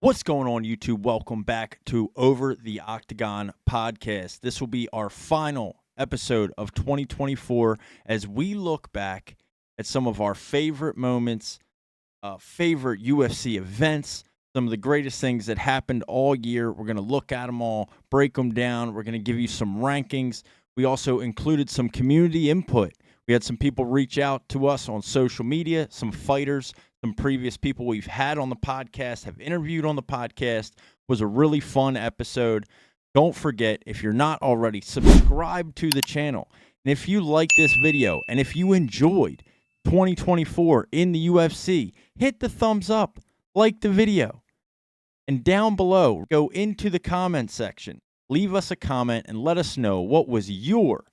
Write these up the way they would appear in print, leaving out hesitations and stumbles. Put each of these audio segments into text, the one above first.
What's going on, YouTube? Welcome back to Over the Octagon podcast. This will be our final episode of 2024 as we look back at some of our favorite moments, favorite UFC events, some of the greatest things that happened all year. We're going to look at them all, break them down. We're going to give you some rankings. We also included some community input. We had some people reach out to us on social media, some fighters, some previous people we've had on the podcast, have interviewed on the podcast. It was a really fun episode. Don't forget, if you're not already, subscribe to the channel. And if you like this video and if you enjoyed 2024 in the UFC, hit the thumbs up, like the video. And down below, go into the comment section. Leave us a comment and let us know what was your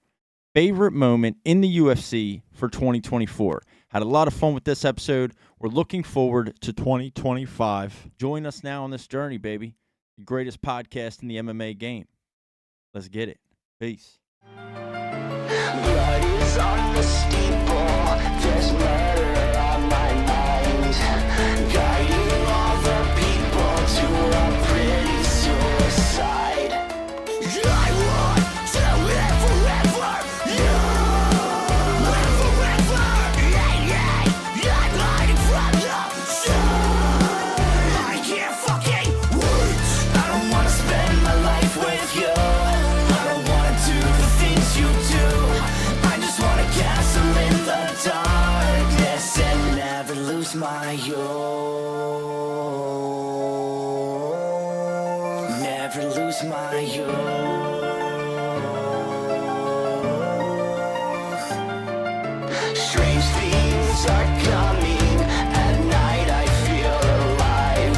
favorite moment in the UFC for 2024. Had a lot of fun with this episode. We're looking forward to 2025. Join us now on this journey, baby. The greatest podcast in the MMA game. Let's get it. Peace. Blood is on the steeple. There's murder on my mind. Guiding all the people to a pretty suicide. I want to live forever. Live forever. I'm hiding from the sun. I can't fucking wait. I don't want to spend my life with you. I don't want to do the things you do. I just want to castle in the darkness and never lose my youth. Never lose my youth. Strange things are coming. At night I feel alive.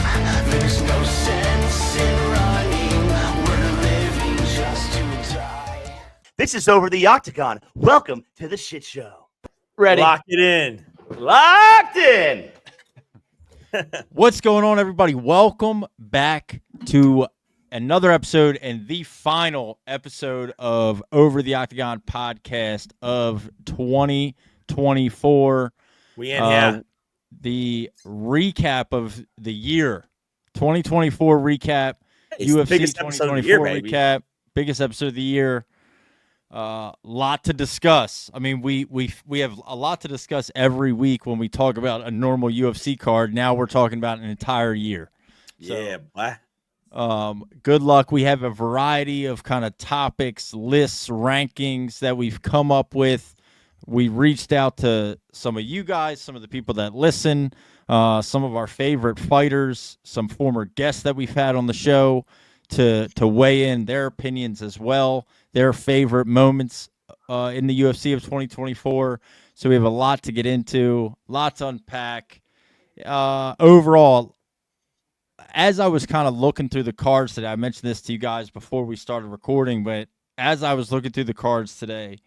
There's no sense in running. We're living just to die. This is Over the Octagon. Welcome to the shit show. Ready. Lock it in. Locked in. What's going on, everybody? Welcome back to another episode and the final episode of Over the Octagon podcast of 2024. We in here. The recap of the year, 2024 recap, It's the UFC biggest episode of the year, 2024 baby. recap, biggest episode of the year. Lot to discuss. I mean, we have a lot to discuss every week when we talk about a normal UFC card. Now we're talking about an entire year. Yeah, boy. Good luck. We have a variety of kind of topics, lists, rankings that we've come up with. We reached out to some of you guys, some of the people that listen, some of our favorite fighters, some former guests that we've had on the show to weigh in their opinions as well, their favorite moments in the UFC of 2024. So we have a lot to get into, lot to unpack. Overall, as I was kind of looking through the cards today, I mentioned this to you guys before we started recording, but as I was looking through the cards today,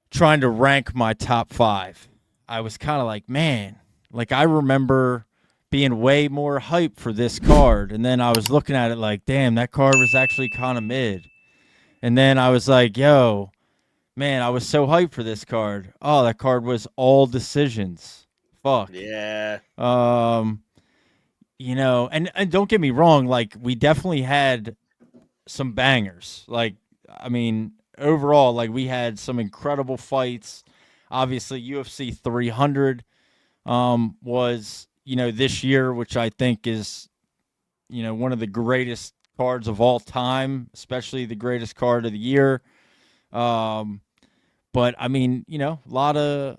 trying to rank my top five, I was kind of like, man, like I remember being way more hyped for this card. And then I was looking at it like, damn, that card was actually kind of mid. And then I was like, yo, man, I was so hyped for this card. Oh, that card was all decisions. Fuck. Yeah. You know, and don't get me wrong, like we definitely had some bangers. Like, I mean, overall, like we had some incredible fights. Obviously, UFC 300 was, you know, this year, which I think is, you know, one of the greatest cards of all time, especially the greatest card of the year. But I mean, you know,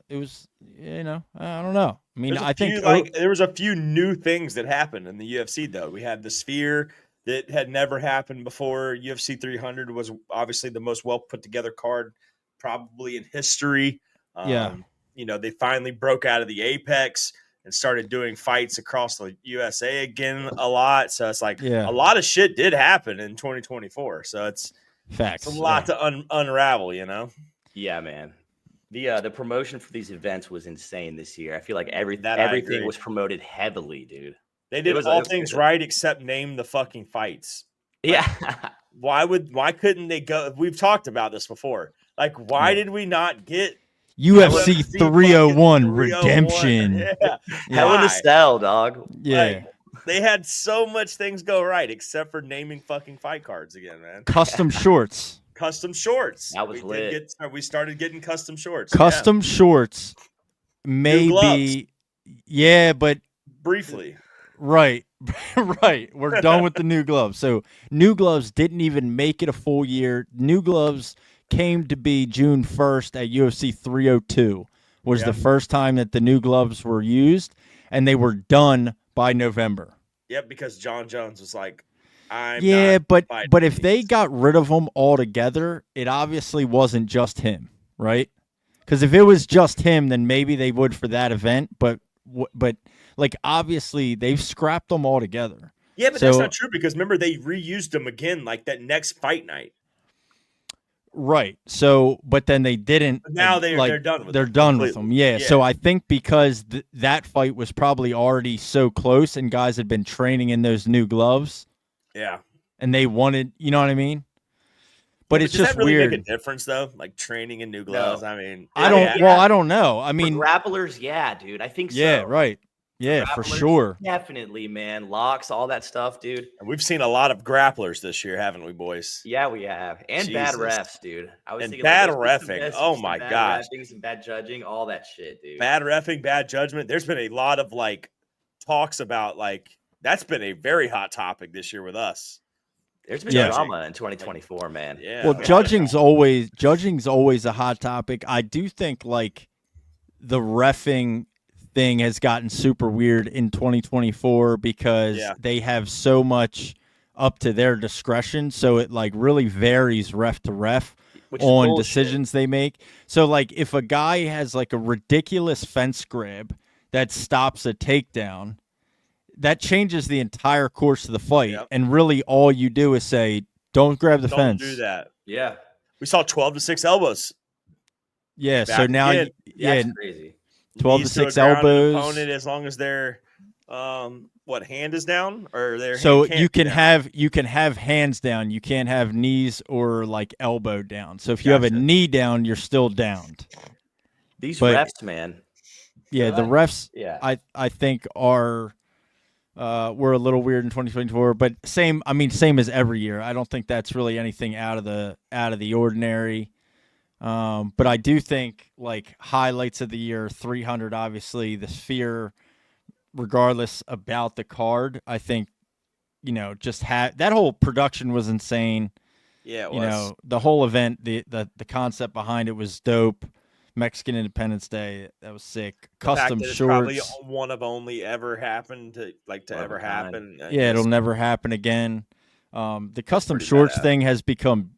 it was, you know, I don't know. I mean, I think there was a few new things that happened in the UFC though. We had the Sphere that had never happened before. UFC 300 was obviously the most well put together card probably in history. Yeah. You know, they finally broke out of the Apex and started doing fights across the USA again a lot. So it's like Yeah. a lot of shit did happen in 2024. So it's facts. a lot to unravel, you know? Yeah, man. The promotion for these events was insane this year. I feel like That I everything agree. was promoted heavily, dude. They did was- all it was things good. right except name the fucking fights. Yeah. Why couldn't they go? We've talked about this before. Like, why did we not get UFC 301 fucking 301? Redemption. Yeah. Hell in Why? a Cell, dog. Yeah. Like, They had so much things go right, except for naming fucking fight cards again, man. Custom shorts. Custom shorts. That was lit. We started getting custom shorts. Custom shorts may gloves. be, yeah, but Briefly. right, right. We're done with the new gloves. So new gloves didn't even make it a full year. New gloves came to be June 1st at UFC 302 was the first time that the new gloves were used, and they were done by November. Yep, because John Jones was like, but if they got rid of them altogether, it obviously wasn't just him, right? Because if it was just him, then maybe they would for that event. But like obviously they've scrapped them all together. Yeah, but that's not true because remember they reused them again like that next fight night. Right. So, but then they didn't. But now they're done with they're them. done with them. Yeah. So I think because that fight was probably already so close, and guys had been training in those new gloves. Yeah. And they wanted, you know what I mean? But it's does just that really weird. make a difference though? Like training in new gloves. No. I mean, I don't. Well, I don't know. I mean, for grapplers, yeah, dude. I think so. Yeah. Right. Yeah, for sure. Definitely, man. Locks, all that stuff, dude. And we've seen a lot of grapplers this year, haven't we, boys? Yeah, we have. And bad Jesus. refs, dude. I was And thinking bad like, reffing. Oh my gosh. Some bad judging, all that shit, dude. Bad reffing, bad judgment. There's been a lot of like talks about like that's been a very hot topic this year with us. There's been drama in 2024, man. Yeah. Well, judging's always a hot topic. I do think like the reffing thing has gotten super weird in 2024 because they have so much up to their discretion, so it like really varies ref to ref on decisions they make. So like if a guy has like a ridiculous fence grab that stops a takedown, that changes the entire course of the fight, and really all you do is say, don't grab the fence. Don't do that. Yeah. We saw 12-6 elbows. Yeah, so now that's crazy. 12-6 elbows. Opponent as long as their hand is down or their so hand you can down. have hands down. You can't have knees or like elbow down. So if you have a knee down, you're still downed. These refs, man. Yeah, the refs. Yeah. I think are. We're a little weird in 2024, but same as every year. I don't think that's really anything out of the ordinary. But I do think like highlights of the year, 300, obviously the Sphere, regardless about the card. I think, just that whole production was insane. Yeah, it was. The whole event, the concept behind it was dope. Mexican Independence Day, that was sick. Custom shorts, probably one of only ever happened to ever happen. Yeah, it'll never happen again. The custom shorts thing has become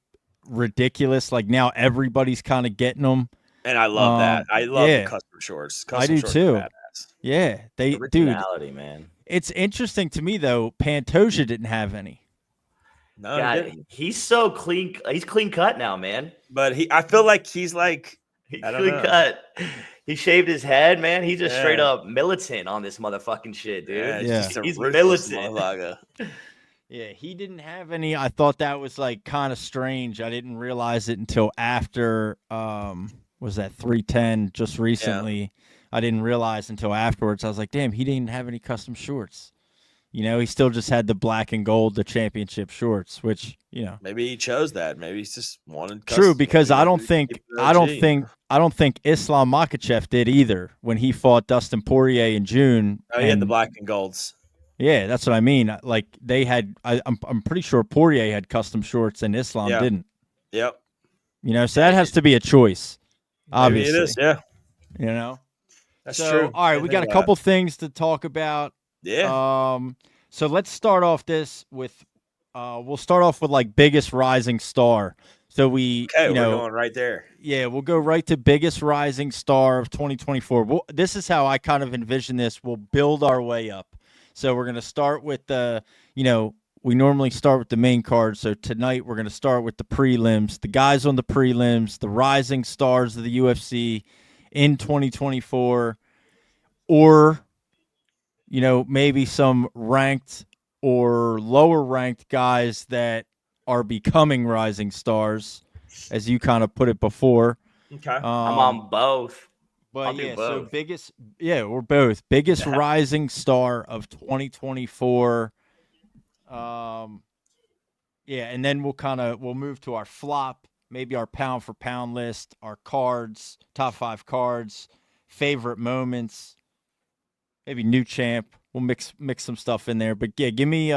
ridiculous. Like now everybody's kind of getting them, and I love that. I love the custom shorts. I do too. Yeah, originality, man. It's interesting to me though. Pantoja didn't have any. No, God, he's so clean. He's clean cut now, man. But I feel like he's like. He's clean cut. He shaved his head, man. He's just straight up militant on this motherfucking shit, dude. He's militant. Yeah, he didn't have any. I thought that was like kind of strange. I didn't realize it until after was that 310 just recently. Yeah. I didn't realize until afterwards. I was like, damn, he didn't have any custom shorts. He still just had the black and gold, the championship shorts, which, maybe he chose that. Maybe he's just wanted custom. True, because I don't think Islam Makhachev did either when he fought Dustin Poirier in June. Oh, he had the black and golds. Yeah, that's what I mean. Like they had, I'm pretty sure Poirier had custom shorts and Islam didn't. Yep. So that has to be a choice. Obviously, maybe it is. Yeah. That's true. All right, we got a couple things to talk about. Yeah. So let's start off this with, we'll start off with like biggest rising star. So we're going right there. Yeah, we'll go right to biggest rising star of 2024. This is how I kind of envision this. We'll build our way up. So we're going to start with the, we normally start with the main card. So tonight we're going to start with the prelims, the guys on the prelims, the rising stars of the UFC in 2024, or maybe some ranked or lower ranked guys that are becoming rising stars, as you kind of put it before. Okay. I'm on both. But I'll do so both. we're both biggest rising star of 2024. And then we'll move to our flop, maybe our pound for pound list, our cards, top 5 cards, favorite moments, maybe new champ. We'll mix some stuff in there. But yeah, give me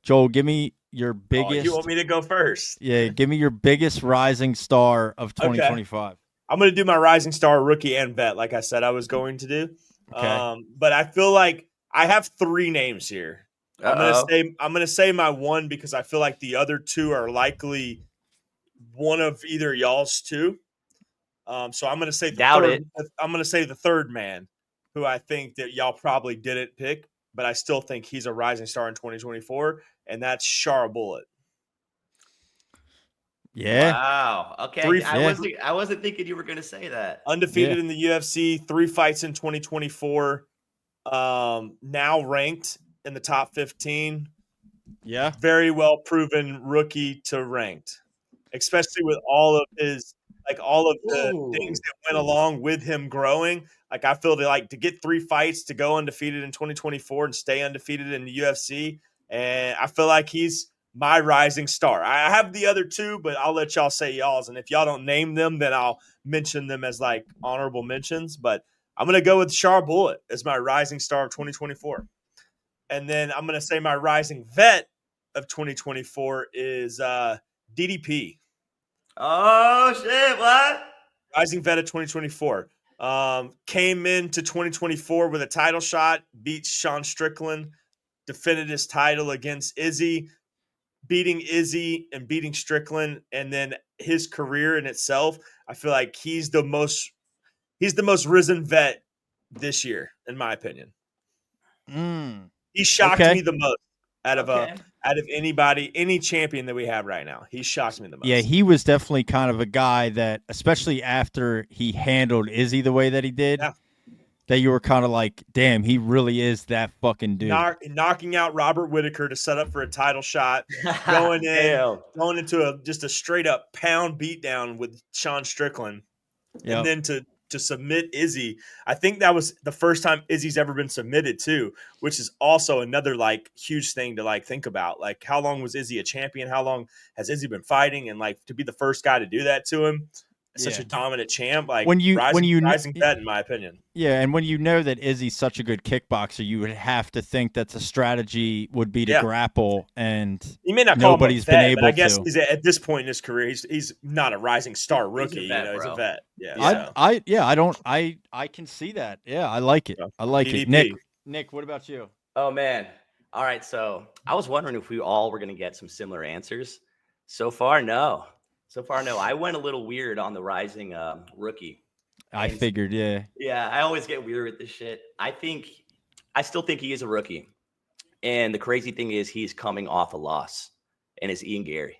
Joel, give me your biggest. You want me to go first? Yeah, give me your biggest rising star of 2025. Okay. I'm going to do my rising star, rookie, and vet, like I said I was going to do. Okay. But I feel like I have 3 names here. I'm gonna say my one because I feel like the other 2 are likely one of either y'all's 2. So I'm gonna say I'm gonna say the third man, who I think that y'all probably didn't pick, but I still think he's a rising star in 2024, and that's Shara Bullet. Yeah. Wow. Okay. I wasn't thinking you were gonna say that. Undefeated in the UFC, 3 fights in 2024. Now ranked in the top 15. Yeah. Very well proven rookie to ranked, especially with all of his all of the things that went along with him growing. Like I feel to get 3 fights to go undefeated in 2024 and stay undefeated in the UFC, and I feel like he's my rising star. I have the other 2, but I'll let y'all say y'all's, and if y'all don't name them, then I'll mention them as like honorable mentions. But I'm gonna go with Shara Bullet as my rising star of 2024, and then I'm gonna say my rising vet of 2024 is DDP. Oh shit! What? Rising vet of 2024. Came into 2024 with a title shot, beat Sean Strickland, defended his title against Izzy, beating Izzy and beating Strickland, and then his career in itself. I feel like he's the most risen vet this year, in my opinion. He shocked me the most out of anybody, any champion that we have right now. He shocked me the most. Yeah, he was definitely kind of a guy that, especially after he handled Izzy the way that he did, that you were kind of like, damn, he really is that fucking dude. Knocking out Robert Whittaker to set up for a title shot, going into just a straight up pound beatdown with Sean Strickland, and then to submit Izzy. I think that was the first time Izzy's ever been submitted too, which is also another like huge thing to like think about. Like, how long was Izzy a champion? How long has Izzy been fighting? And like to be the first guy to do that to him, such a dominant champ, like rising vet in my opinion. Yeah, and when you know that Izzy's such a good kickboxer, you would have to think that the strategy would be to grapple, and he may not nobody's been able but I guess to. He's at this point in his career, he's not a rising star rookie. He's a vet. Yeah, I can see that. Yeah, I like it. I like DDP. it. Nick, what about you? Oh man. All right. So I was wondering if we all were gonna get some similar answers. So far, no. I went a little weird on the rising rookie. I figured, yeah. Yeah, I always get weird with this shit. I still think he is a rookie. And the crazy thing is he's coming off a loss, and it's Ian Gary.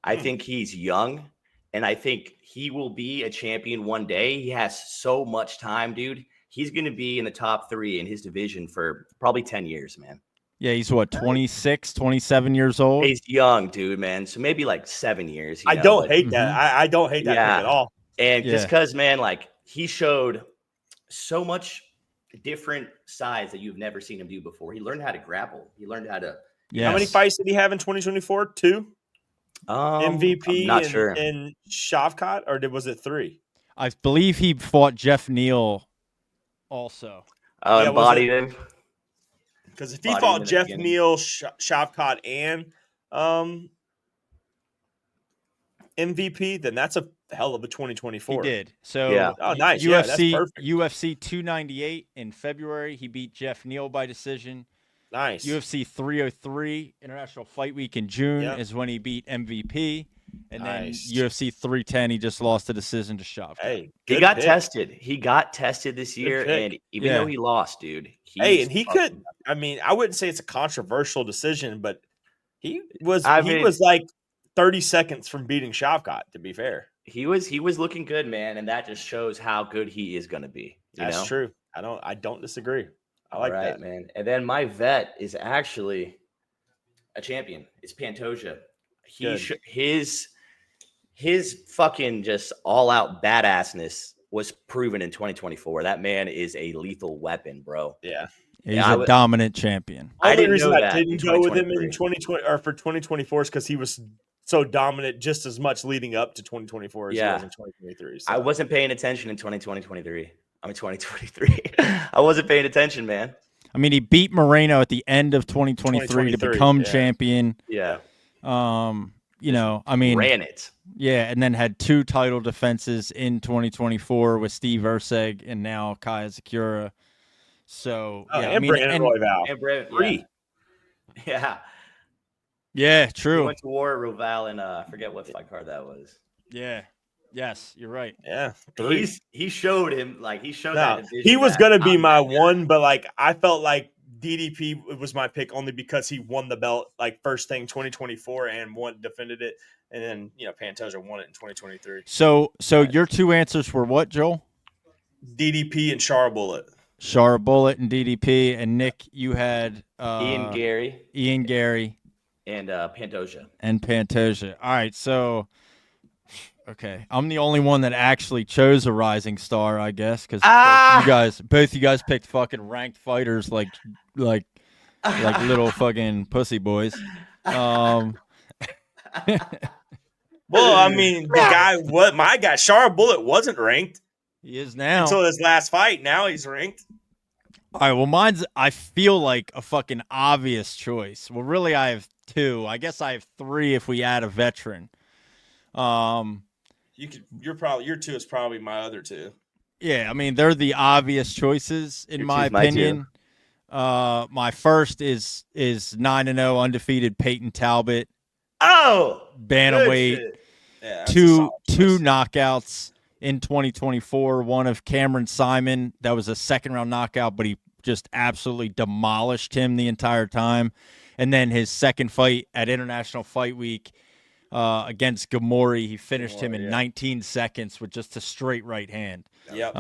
I think he's young, and I think he will be a champion one day. He has so much time, dude. He's going to be in the top 3 in his division for probably 10 years, man. Yeah, he's what, 26, 27 years old? He's young, dude, man. So maybe like 7 years. I don't hate that. I don't hate that pick at all. And just because, man, like he showed so much different sides that you've never seen him do before. He learned how to grapple. He learned how to. How many fights did he have in 2024? 2? MVP I'm not sure. And Shavkat, or was it 3? I believe he fought Jeff Neal also. Embodied him. Because if he fought Jeff Neal, Shavkat, and MVP, then that's a hell of a 2024. He did. So nice. UFC 298 in February, he beat Jeff Neal by decision. Nice. UFC 303 International Fight Week in June is when he beat MVP. And then UFC 310, he just lost a decision to Shavkat. Hey, he got tested. He got tested this year, and even though he lost, dude. He could. I mean, I wouldn't say it's a controversial decision, but he was like 30 seconds from beating Shavkat, to be fair. He was looking good, man, and that just shows how good he is going to be. That's true. I don't disagree. I like that, man. And then my vet is actually a champion. It's Pantoja. His fucking just all out badassness was proven in 2024. That man is a lethal weapon, bro. Yeah. He's Yeah, a dominant champion. I Only didn't reason know I that in didn't go with him in 2023. 2020 or for 2024 is because he was so dominant just as much leading up to 2024 as he was in 2023. So. I wasn't paying attention in 2023. I mean, 2023. I wasn't paying attention, man. I mean, he beat Moreno at the end of 2023 to 2023, become yeah. champion. Yeah. You know, I mean, Ran it. yeah, and then had 2 title defenses in 2024 with Steve Erceg and now Kaya Sakura. So, yeah, I and mean, Brandon Royval. And Brandon, Three. Yeah. yeah, He true. went to war at Roval and I forget what fight card that was. Yeah. Yes, you're right. Yeah. Three. He showed him No, that division he was that going to be I'm my that guy. one, but like I felt like DDP was my pick only because he won the belt like first thing 2024 and defended it, and then Pantoja won it in 2023. So your 2 answers were what, Joel? DDP and Char Bullet. Char Bullet and DDP, and Nick, you had Ian Gary Ian Gary and Pantoja. and Pantoja. All right, so okay, I'm the only one that actually chose a rising star, I guess, because both you guys picked fucking ranked fighters like little fucking pussy boys. Well, I mean, my guy, Char Bullet wasn't ranked He is now. until his last fight. Now he's ranked. All right, well, I feel like a fucking obvious choice. Well, really, I have 2. I guess I have 3 if we add a veteran. Your 2 is probably my other 2. Yeah, I mean, they're the obvious choices in my opinion. My first is 9-0 undefeated Peyton Talbot. Oh, Bantamweight. Yeah, Two knockouts in 2024. One of Cameron Simon. That was a second-round knockout, but he just absolutely demolished him the entire time. And then his second fight at International Fight Week against Gamori, he finished him in 19 seconds with just a straight right hand. Yep.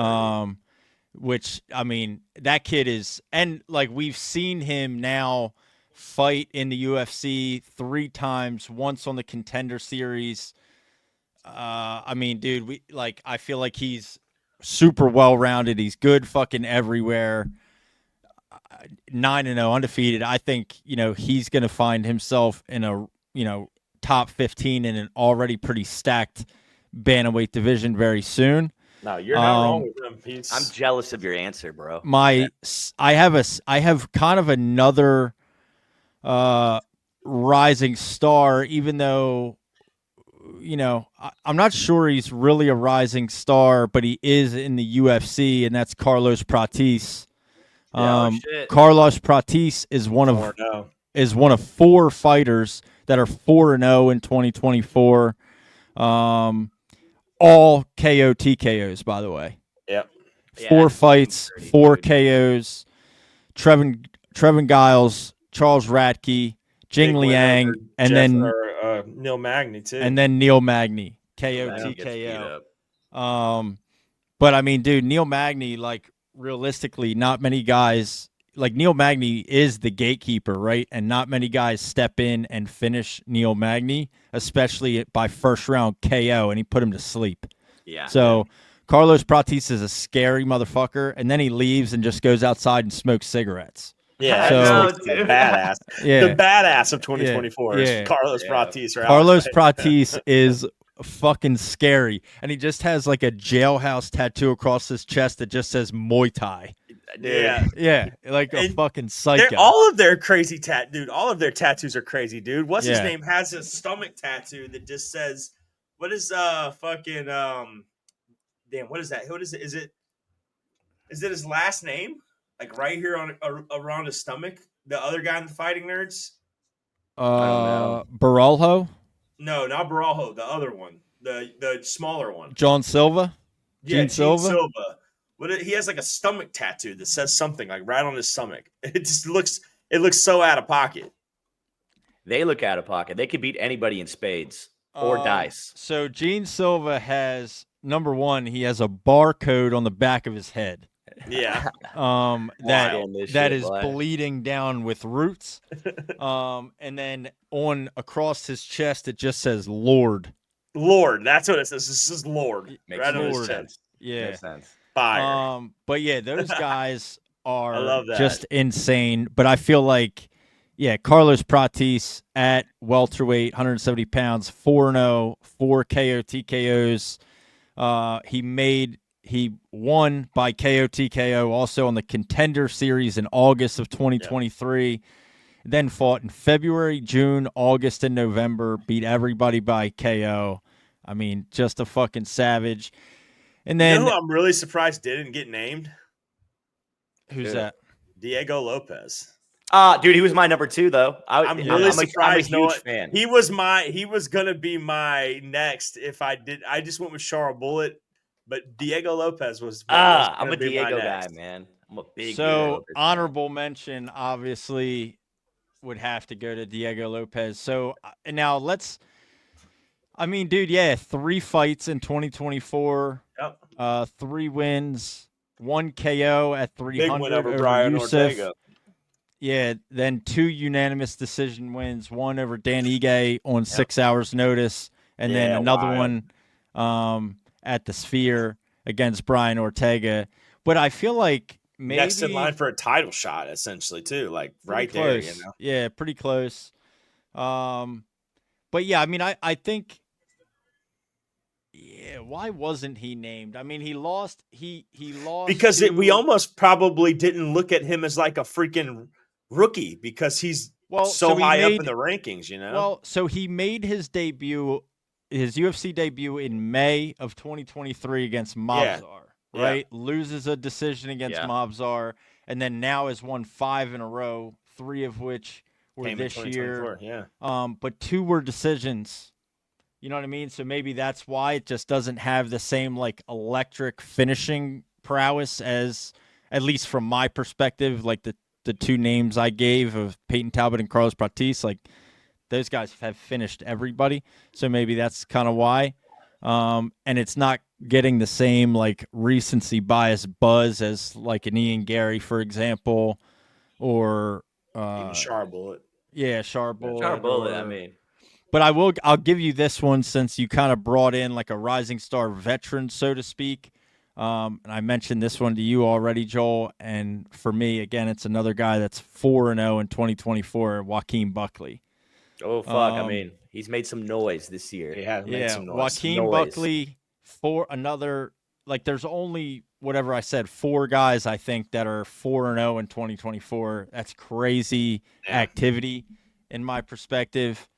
Which, I mean, that kid is, and like we've seen him now fight in the UFC 3 times, once on the Contender Series. I mean, dude, I feel like he's super well-rounded. He's good fucking everywhere. 9-0 undefeated. I think, he's going to find himself in a, top 15 in an already pretty stacked bantamweight division very soon. No, you're not wrong with him. I'm jealous of your answer, bro. I have kind of another rising star, even though I'm not sure he's really a rising star, but he is in the UFC, and that's Carlos Pratis. Carlos Pratis is one of 4 fighters that are 4-0 in 2024. All KO TKOs, by the way. Yep. 4 fights, 4 KOs. Trevin Giles, Charles Radke, Jing Liang, and then Neil Magny too. And then Neil Magny, KO TKO. But I mean, dude, Neil Magny, like realistically, not many guys. Like Neil Magny is the gatekeeper, right? And not many guys step in and finish Neil Magny, especially by first round KO, and he put him to sleep. Yeah. So Carlos Pratis is a scary motherfucker, and then he leaves and just goes outside and smokes cigarettes. Yeah, So- the badass. Yeah. The badass of 2024 Yeah. is Carlos Pratis. Or Carlos Alex Pratis is fucking scary, and he just has like a jailhouse tattoo across his chest that just says Muay Thai. Yeah. Yeah, like a And fucking psycho. all of their crazy dude. All of their tattoos are crazy, dude. What's his Yeah. name? Has a stomach tattoo that just says, "What is fucking damn? What is that? What is it? Is it his last name? Like right here on around his stomach? The other guy in the Fighting Nerds? Baralho, No, not Barajo. The other one, the smaller one. John Silva. Yeah, Gene Silva? He has like a stomach tattoo that says something like right on his stomach. It just looks so out of pocket. They look out of pocket. They could beat anybody in spades or dice. So Gene Silva has, number one, he has a barcode on the back of his head. Yeah. That is bleeding down with roots. And then across his chest it just says Lord. Lord, that's what it says. This is Lord. Makes Right on his Lord. chest. Yeah. sense. Fire. But yeah, those guys are love that. just insane. But I feel like, yeah, Carlos Pratis at welterweight, 170 pounds, 4-0, 4 KO TKOs. He won by KO TKO also on the Contender Series in August of 2023. Then fought in February, June, August, and November. Beat everybody by KO. I mean, just a fucking savage. And You then know who I'm really surprised didn't get named? who's Who? that? Diego Lopez. Dude, he was my number 2 though. I'm really I'm a surprised. huge fan. He was gonna be my next if I did. I just went with Charles Bullet, but Diego Lopez was. I'm gonna a be my Diego guy, next. man. I'm a big Diego So Lopez fan. honorable mention, obviously, would have to go to Diego Lopez. So now I mean, dude, yeah, 3 fights in 2024, Yep. 3 wins, 1 KO at Big 300 win over over Brian Youssef. Ortega. Yeah, then 2 unanimous decision wins, 1 over Dan Ige on 6 hours notice, and then Yeah, another wild. one at the Sphere against Brian Ortega. But I feel like maybe Next in line for a title shot, essentially, too. Like right close. there, you know. Yeah, pretty close. But yeah, I mean, I think, yeah, why wasn't he named? I mean, he lost. He lost Because to, we almost probably didn't look at him as like a freaking rookie because he's so he high up made- in the rankings, you know. Well, so he made his debut, his UFC debut in May of 2023 against Mobzar, Yeah. right? Loses a decision against Yeah. Mobzar, and then now has won 5 in a row, 3 of which were Came in this year. 2024, yeah. But 2 were decisions. You know what I mean? So maybe that's why it just doesn't have the same like electric finishing prowess as, at least from my perspective, like the 2 names I gave of Peyton Talbot and Carlos Pratis, like those guys have finished everybody. So maybe that's kind of why. And it's not getting the same like recency bias buzz as like an Ian Gary, for example, or Even Charles Bullet. yeah, Sharp-Bullet. Charbullet, I mean. But I'll give you this one since you kind of brought in like a rising star veteran, so to speak. And I mentioned this one to you already, Joel. And for me, again, it's another guy that's 4-0 in 2024, Joaquin Buckley. Oh fuck! I mean, he's made some noise this year. He has made Yeah, some noise. Joaquin Noise. Buckley for another. Like, there's only whatever I said, 4 guys I think that are 4-0 in 2024. That's crazy activity in my perspective.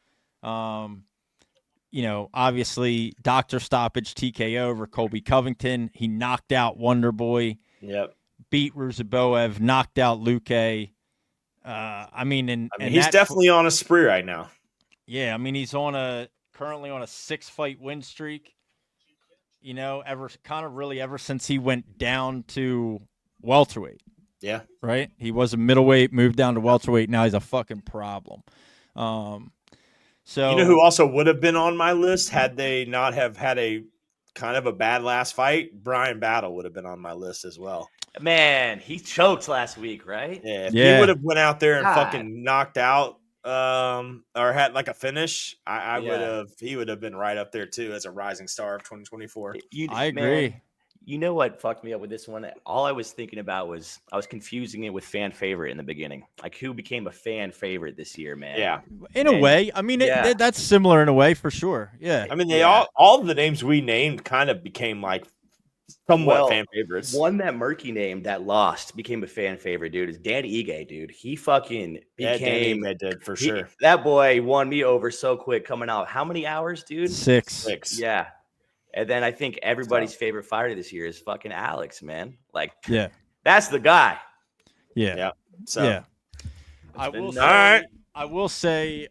You know, obviously, doctor stoppage TKO over Colby Covington. He knocked out Wonder Boy, Yep. beat Ruziboev, knocked out Luque. He's definitely on a spree right now. Yeah, I mean, he's currently on a 6-fight win streak. You know, ever since he went down to welterweight. Yeah. Right? He was a middleweight, moved down to welterweight. Now he's a fucking problem. So You know who also would have been on my list had they not have had a kind of a bad last fight? Brian Battle would have been on my list as well. Man, he choked last week, right? Yeah, if Yeah. he would have went out there and God. fucking knocked out or had like a finish, I Yeah. would have he would have been right up there too as a rising star of 2024. I agree. Man, you know what fucked me up with this one? All I was thinking about was I was confusing it with fan favorite in the beginning. Like, who became a fan favorite this year, man? Yeah. In a And- way, I mean, yeah. that's similar in a way for sure. Yeah. I mean, they Yeah. all of the names we named kind of became like somewhat Well, fan favorites. One that Murky named that lost became a fan favorite, dude, is Dan Ige, dude. He fucking Yeah, became Danny did for he- sure. That boy won me over so quick coming out. How many hours, dude? 6. 6. Yeah. And then I think everybody's favorite fighter this year is fucking Alex, man. Like, Yeah. that's the guy. Yeah. Yeah. So Yeah. I been will nuts. say, All right. I will say,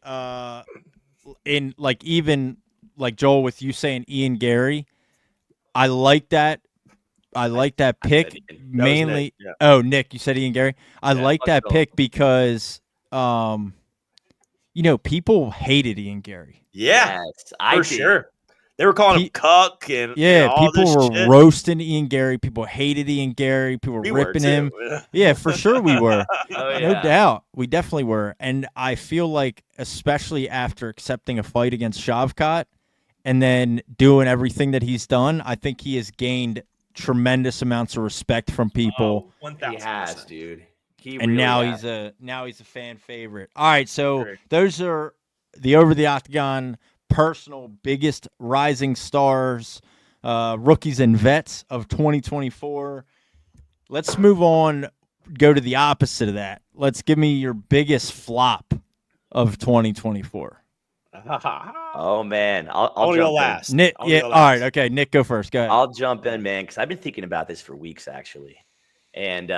in like even like Joel with you saying Ian Gary, I like that. I like that pick Ian. That was mainly. Nick, yeah. Oh, Nick, you said Ian Gary. I Yeah, like fuck that Joel. pick because, you know, people hated Ian Gary. Yeah, Yes, I for did. sure. They were calling him He- cuck and Yeah, all people this were shit. roasting Ian Gary. People hated Ian Gary. People were We were ripping too. him. Yeah, for sure we were. Oh, No yeah. doubt. We definitely were. And I feel like, especially after accepting a fight against Shavkat and then doing everything that he's done, I think he has gained tremendous amounts of respect from people. Oh, He 1000%. has, dude. He And really now has. he's a fan favorite. All right, so Great. those are the Over the Octagon personal biggest rising stars, rookies and vets of 2024. Let's move on. Go to the opposite of that. Let's give me your biggest flop of 2024. Oh man, I'll I want to go jump in. last. Nick, I wanna yeah, go all last. right, okay. Nick, go first. Go ahead. I'll jump in, man, because I've been thinking about this for weeks actually. And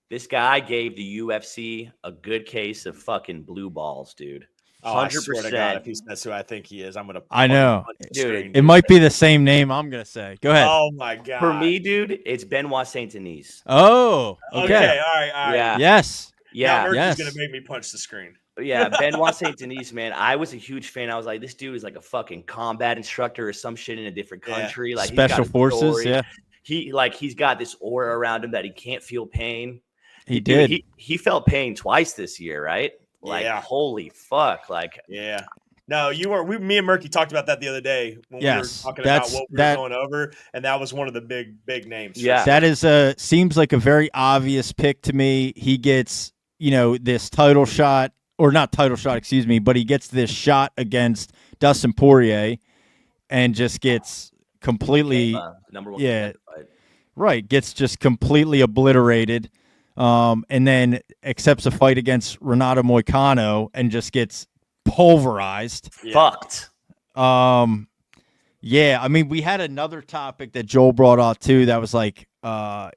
this guy gave the UFC a good case of fucking blue balls, dude. Oh, I swear to God, 100%. if he's that's who I think he is, I'm gonna. I fucking know. punch the Dude, screen, It might be the same name I'm gonna say. Go ahead. Oh my God. For me, dude, it's Benoit Saint Denis. Oh, okay. Okay. All right. All right. Yeah. Yes. Now Yeah. Murphy's Yes. gonna make me punch the screen. Yeah, Benoit Saint Denis, man. I was a huge fan. I was like, this dude is like a fucking combat instructor or some shit in a different Yeah. country. Like Special he's got a forces. story. Yeah, He's got this aura around him that he can't feel pain. he Dude, did. he felt pain twice this year, right? Like, Yeah. holy fuck. Like, Yeah. No, me and Murky talked about that the other day when Yes, we were talking that's- about what we that- were going over, and that was one of the big names. for Yeah. sure. That is seems like a very obvious pick to me. He gets, this title shot, or not title shot, excuse me, but he gets this shot against Dustin Poirier and just gets completely number one. yeah. contender fight. right, gets just completely obliterated. And then accepts a fight against Renato Moicano and just gets pulverized. Yeah. Fucked. Yeah, I mean, we had another topic that Joel brought out too that was like, I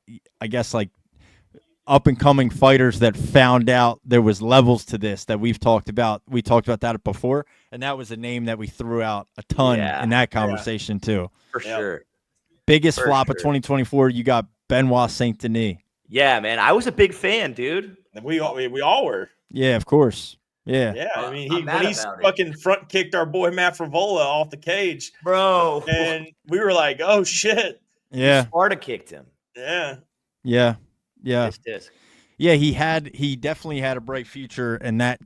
guess like up and coming fighters that found out there was levels to this that we've talked about. We talked about that before, and that was a name that we threw out a ton Yeah. in that conversation too. For Yep. sure. Biggest For flop of sure. 2024, you got Benoit Saint Denis. Yeah, man. I was a big fan, dude. And we all were. Yeah, of course. Yeah. Yeah, I mean, I'm mad when he's about it. fucking front kicked our boy Matt Frivola off the cage, Bro. and we were like, "Oh shit!" Yeah. Sparta kicked him. Yeah, Yeah. Yeah. Disc. Yeah, he definitely had a bright future, and that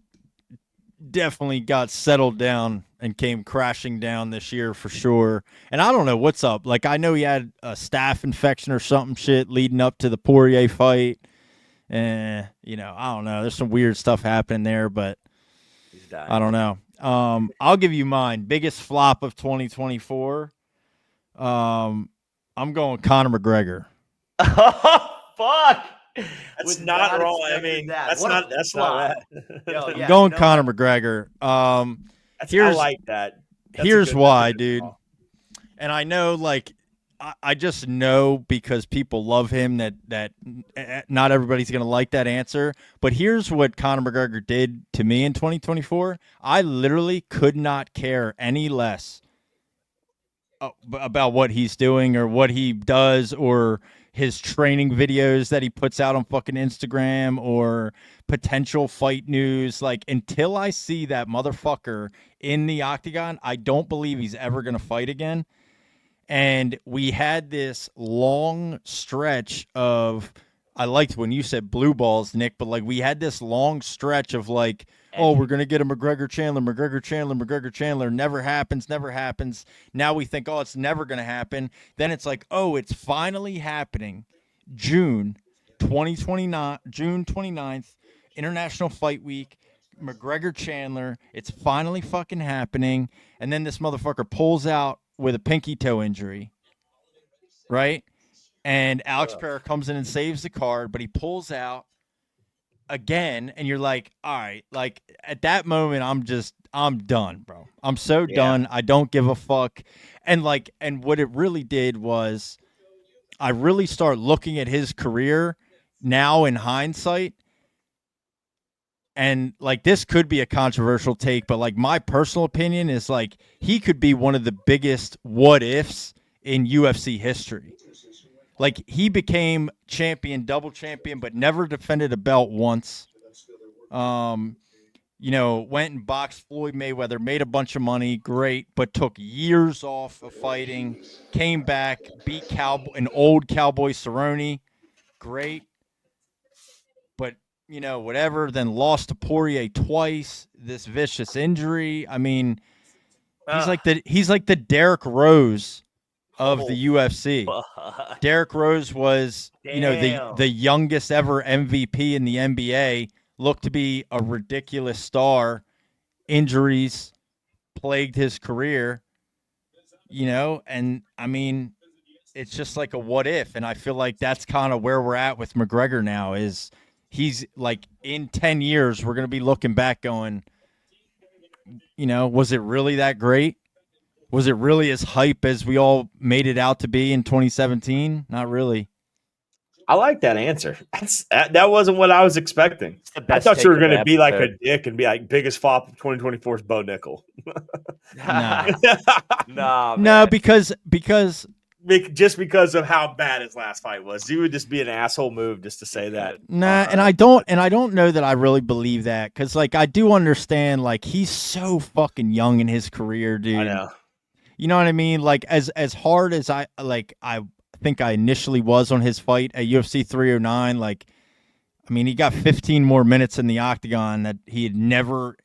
definitely got settled down and came crashing down this year for sure. And I don't know what's up. Like, I know he had a staph infection or something shit leading up to the Poirier fight. I don't know. There's some weird stuff happening there, but He's dying. I don't know. I'll give you mine. Biggest flop of 2024. I'm going Conor McGregor. Oh, fuck. that's Would not not wrong. I expected mean, that. that's What a not that's flop. not. Yo, I'm yeah, going no, Conor McGregor. I Here's- like that. That's a Here's good- why, that's a good dude. call. And I know, like, I just know because people love him that not everybody's going to like that answer. But here's what Conor McGregor did to me in 2024. I literally could not care any less about what he's doing or what he does or his training videos that he puts out on fucking Instagram or potential fight news. Like, until I see that motherfucker in the octagon, I don't believe he's ever going to fight again. And we had this long stretch of, I liked when you said blue balls, Nick, but like we had this long stretch of like, oh, we're going to get a McGregor Chandler. Never happens. Now we think, oh, it's never going to happen. Then it's like, oh, it's finally happening. June 29th, International Fight Week. McGregor Chandler. It's finally fucking happening. And then this motherfucker pulls out with a pinky toe injury, right? And Alex Pereira comes in and saves the card, but he pulls out again, and you're like, all right, like at that moment, I'm done, bro. I'm so done. I don't give a fuck. And what it really did was I really start looking at his career now in hindsight. And like this could be a controversial take, but like my personal opinion is like he could be one of the biggest what ifs in UFC history. Like he became champion, double champion, but never defended a belt once. Went and boxed Floyd Mayweather, made a bunch of money, great, but took years off of fighting, came back, beat an old Cowboy Cerrone, great. But whatever, then lost to Poirier twice, this vicious injury. I mean, he's like the Derrick Rose of Oh, the UFC. fuck. Derrick Rose was, Damn. the youngest ever MVP in the NBA, looked to be a ridiculous star. Injuries plagued his career, and I mean, it's just like a what if, and I feel like that's kind of where we're at with McGregor now. Is he's like in 10 years we're gonna be looking back going, was it really that great? Was it really as hype as we all made it out to be in 2017? Not really. I like that answer. That wasn't what I was expecting. It's the I best thought you take were of going the to be like a episode. dick and be like, biggest flop of 2024 is Bo Nickel. Nah. Nah, No, man. because Just because of how bad his last fight was. You would just be an asshole move just to say that. nah, and I don't know that I really believe that, because like I do understand, like he's so fucking young in his career, dude. I know. You know what I mean? Like as hard as I think I initially was on his fight at UFC 309, like I mean, he got 15 more minutes in the Octagon that he had never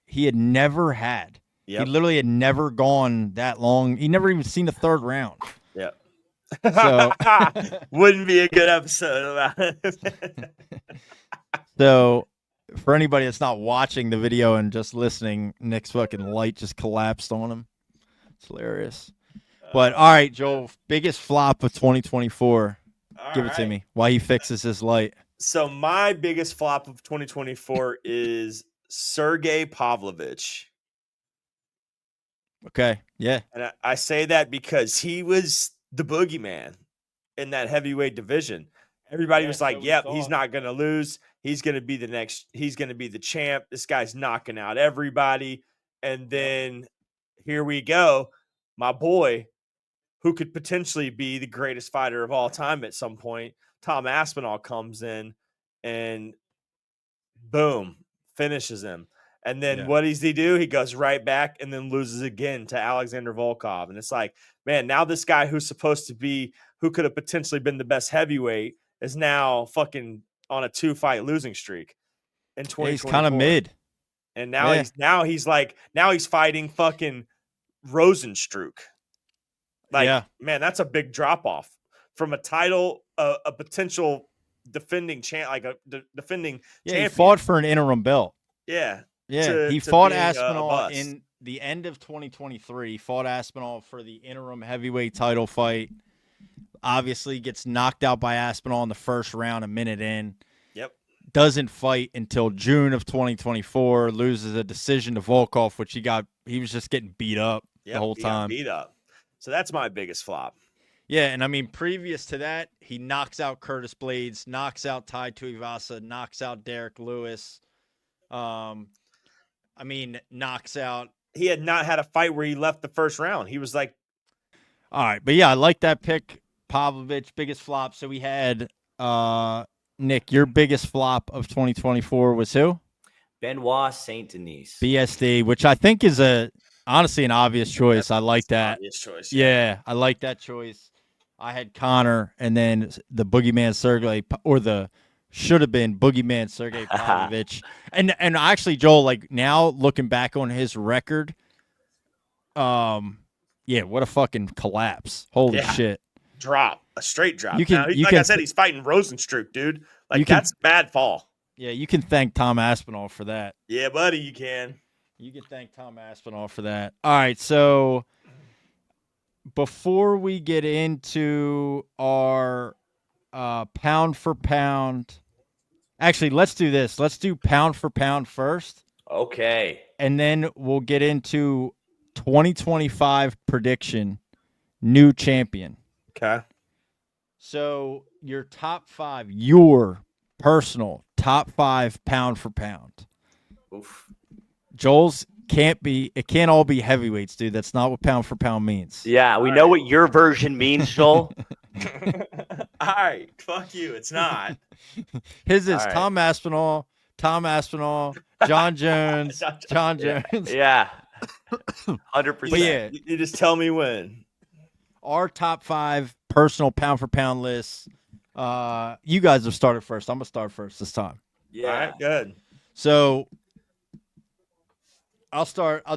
had. Yep. He literally had never gone that long. He never even seen the third round. Yep. So Wouldn't be a good episode about it. So, for anybody that's not watching the video and just listening, Nick's fucking light just collapsed on him. It's hilarious. But all right, Joel, biggest flop of 2024. Give it to me. Why he fixes his light. So my biggest flop of 2024 is Sergey Pavlovich. Okay, yeah. And I say that because he was the boogeyman in that heavyweight division. Everybody was like, yep, he's not going to lose. He's going to be he's going to be the champ. This guy's knocking out everybody. And then here we go. My boy, who could potentially be the greatest fighter of all time at some point, Tom Aspinall comes in and boom, finishes him. And then what does he do? He goes right back and then loses again to Alexander Volkov. And it's like, man, now this guy who's supposed to be, who could have potentially been the best heavyweight, is now fucking on a 2-fight losing streak in 2024. Yeah, he's kind of mid. And now he's fighting fucking Rosenstruck. Like, man, that's a big drop off from a title, a potential defending defending champion. He fought for an interim belt. Yeah. He fought Aspinall in the end of 2023. He fought Aspinall for the interim heavyweight title fight. Obviously gets knocked out by Aspinall in the first round a minute in. Yep. Doesn't fight until June of 2024. Loses a decision to Volkov, which he was just getting beat up the whole time. Beat up. So that's my biggest flop. Yeah, and I mean, previous to that, he knocks out Curtis Blades, knocks out Tai Tuivasa, knocks out Derek Lewis. Knocks out. He had not had a fight where he left the first round. He was like, all right, but yeah, I like that pick. Pavlovich, biggest flop. So we had Nick, your biggest flop of 2024 was who? Benoit Saint Denis. BSD, which I think is honestly an obvious choice. I like that. Obvious choice. Yeah, I like that choice. I had Connor, and then the boogeyman Sergey, or the should have been boogeyman Sergey Pavlovich. and actually, Joel, like now looking back on his record, what a fucking collapse! Holy shit! Drop, a straight drop. I said, he's fighting Rosenstruck, dude. Like that's bad fall. Yeah, you can thank Tom Aspinall for that. Yeah, buddy, you can. You can thank Tom Aspinall for that. All right, so before we get into our pound for pound, actually, let's do this. Let's do pound for pound first. Okay. And then we'll get into 2025 prediction, new champion. Okay. So your top 5, your personal top 5 pound for pound. Oof. Joel's it can't all be heavyweights, dude. That's not what pound for pound means. Yeah, we know what your version means, Joel. All right, fuck you. It's not. His is Tom Aspinall, John Jones, John Jones. Yeah. 100%. But yeah, you just tell me when. Our top 5 personal pound for pound lists. You guys have started first. I'm gonna start first this time. Yeah. All right, good. So I'll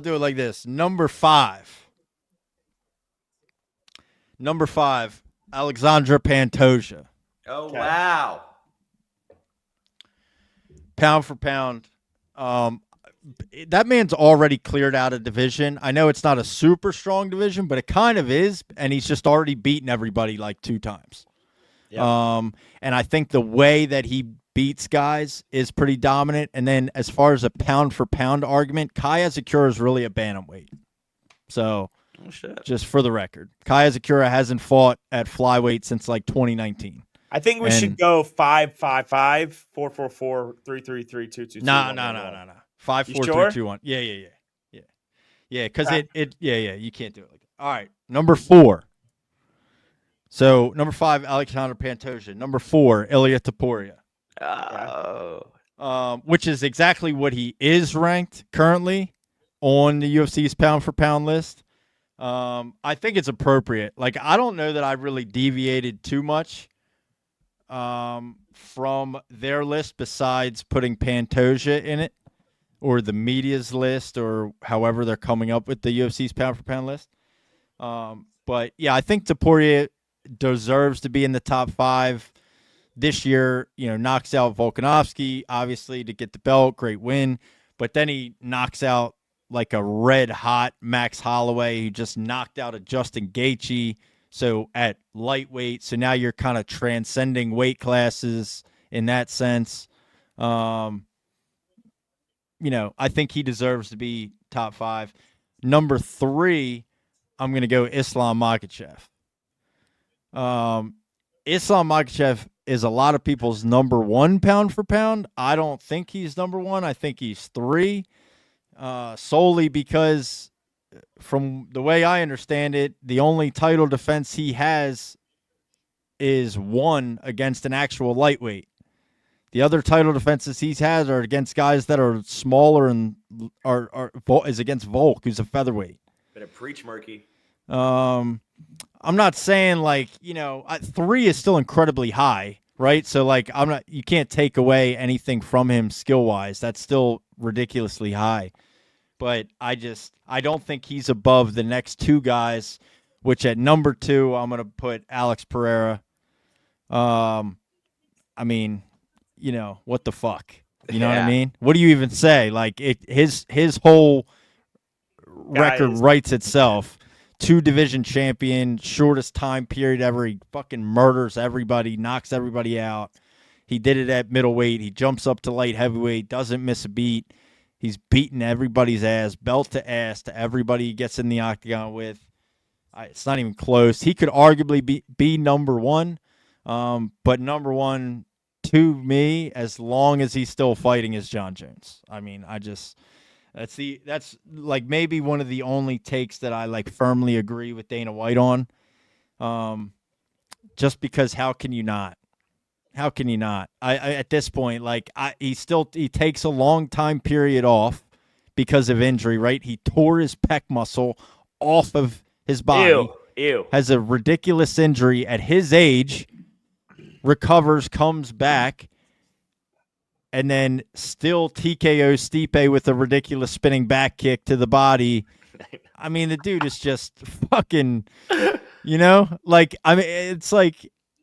do it like this. Number 5. Number 5, Alexandra Pantoja. Oh, Okay. wow. Pound for pound. That man's already cleared out a division. I know it's not a super strong division, but it kind of is, and he's just already beaten everybody like 2 times. Yep. And I think the way that he beats guys is pretty dominant. And then as far as a pound for pound argument, Kai Azakura is really a bantamweight. So Oh, shit. just for the record, Kai Azakura hasn't fought at flyweight since like 2019. I think we should And- go 5-5-5, 4-4-4, 3-3-3, 2-2-2. No. 5, You 4, sure? 3, 2, 1. Yeah. Because you can't do it like that. All right, number 4. So number 5, Alexander Pantoja. Number 4, Ilia Topuria. Oh. Which is exactly what he is ranked currently on the UFC's pound for pound list. I think it's appropriate. Like, I don't know that I really deviated too much from their list besides putting Pantoja in it, or the media's list, or however they're coming up with the UFC's pound for pound list. But yeah, I think Topuria deserves to be in the top 5 this year. Knocks out Volkanovski, obviously, to get the belt. Great win. But then he knocks out like a red hot Max Holloway, who just knocked out a Justin Gaethje. So at lightweight, so now you're kind of transcending weight classes in that sense. I think he deserves to be top 5. Number 3, I'm going to go Islam Makhachev. Islam Makhachev is a lot of people's number 1 pound for pound. I don't think he's number 1. I think he's 3, solely because, from the way I understand it, the only title defense he has is one against an actual lightweight. The other title defenses he's had are against guys that are smaller, and is against Volk, who's a featherweight. Better preach, Murky. I'm not saying 3 is still incredibly high, right? So you can't take away anything from him skill wise. That's still ridiculously high. But I don't think he's above the next 2 guys, which at number 2, I'm going to put Alex Pereira. What the fuck? You know what I mean? What do you even say? His whole record writes itself. 2 division champion, shortest time period ever. He fucking murders everybody, knocks everybody out. He did it at middleweight. He jumps up to light heavyweight, doesn't miss a beat. He's beating everybody's ass, belt to ass, to everybody he gets in the octagon with. It's not even close. He could arguably be number 1, but number 1 to me, as long as he's still fighting, is John Jones. That's maybe one of the only takes that I firmly agree with Dana White on. Just because how can you not? How can you not? I at this point, he takes a long time period off because of injury, right? He tore his pec muscle off of his body. Ew. Has a ridiculous injury at his age, recovers, comes back, and then still TKO Stipe with a ridiculous spinning back kick to the body. I mean, the dude is just fucking,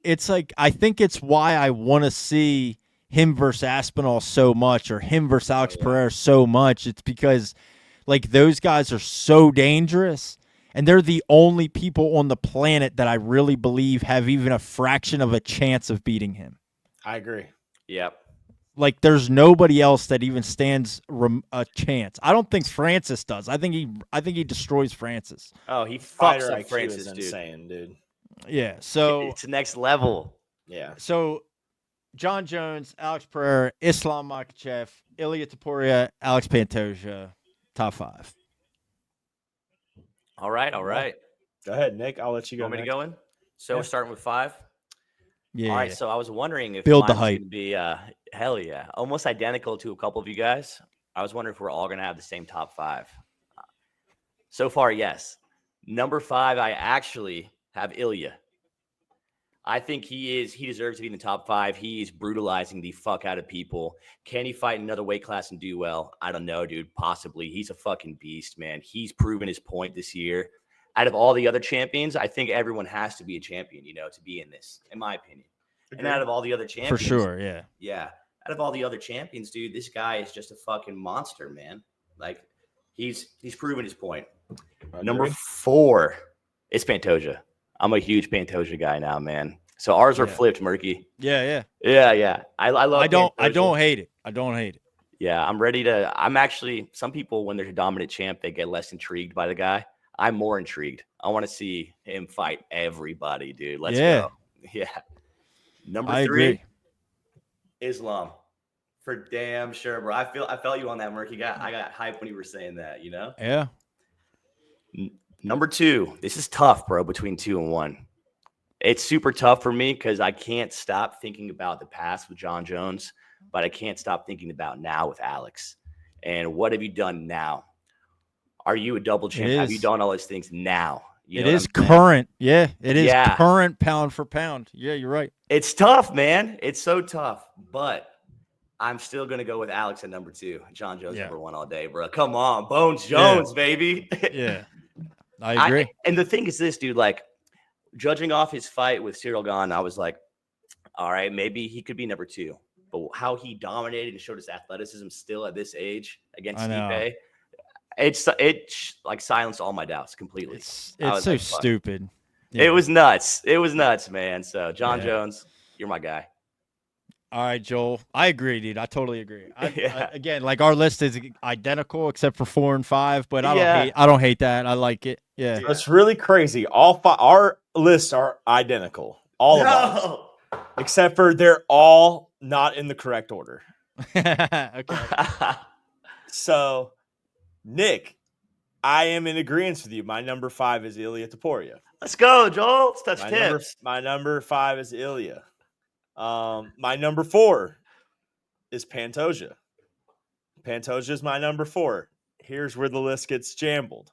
it's I think it's why I want to see him versus Aspinall so much, or him versus Alex Pereira so much. It's because those guys are so dangerous, and they're the only people on the planet that I really believe have even a fraction of a chance of beating him. I agree. Yep. There's nobody else that even stands a chance. I don't think Francis does. I think he destroys Francis. Oh, he fucks Fighter up IQ Francis, is dude. insane, dude. Yeah. So It's next level. Yeah. So John Jones, Alex Pereira, Islam Makhachev, Ilia Topuria, Alex Pantoja, top 5. All right. Go ahead, Nick. I'll let you go. Want me to next. go in? So we're starting with 5. Yeah. All right. So I was wondering if Build the mine's hype. gonna be hell yeah, almost identical to a couple of you guys. I was wondering if we're all gonna have the same top 5. So far, yes. Number 5, I actually have Ilya. I think he deserves to be in the top 5. He's brutalizing the fuck out of people. Can he fight another weight class and do well? I don't know, dude. Possibly. He's a fucking beast, man. He's proven his point this year. out of all the other champions, I think everyone has to be a champion, to be in this, in my opinion. And out of all the other champions, For sure, yeah. yeah, out of all the other champions, dude, this guy is just a fucking monster, man. Like, he's proven his point. Number 4 is Pantoja. I'm a huge Pantoja guy now, man. So ours are flipped, Murky. Yeah. I love. I don't hate it. I don't hate it. Yeah, I'm ready to. I'm actually. Some people, when there's a dominant champ, they get less intrigued by the guy. I'm more intrigued. I want to see him fight everybody, dude. Let's go. Yeah. Number 3, agree. Islam. For damn sure, bro. I felt you on that, Murky. I got hype when you were saying that. Yeah. Number 2. This is tough, bro. Between 2 and 1. It's super tough for me because I can't stop thinking about the past with Jon Jones, but I can't stop thinking about now with Alex. And what have you done now? Are you a double champ? Have you done all those things now? It is current. Yeah, it is current pound for pound. Yeah, you're right. It's tough, man. It's so tough. But I'm still going to go with Alex at number 2. Jon Jones number 1 all day, bro. Come on. Bones Jones, baby. Yeah, I agree. And the thing is this, dude, like, judging off his fight with Cyril Gane, I was like, all right, maybe he could be number 2. But how he dominated and showed his athleticism still at this age against Stipe, it like silenced all my doubts completely. It's so stupid. Yeah. It was nuts. It was nuts, man. So Jon Jones, you're my guy. All right, Joel. I agree, dude. I totally agree. Again, like our list is identical except for 4 and 5, but I don't hate that. I like it. Yeah. It's really crazy. All 5 our lists are identical. All of them. Except for they're all not in the correct order. Okay. So, Nick, I am in agreement with you. My number 5 is Ilia Topuria. Let's go, Joel. Let's touch tips. My number 5 is Ilia. My number 4 is Pantoja. Pantoja is my number 4. Here's where the list gets jambled.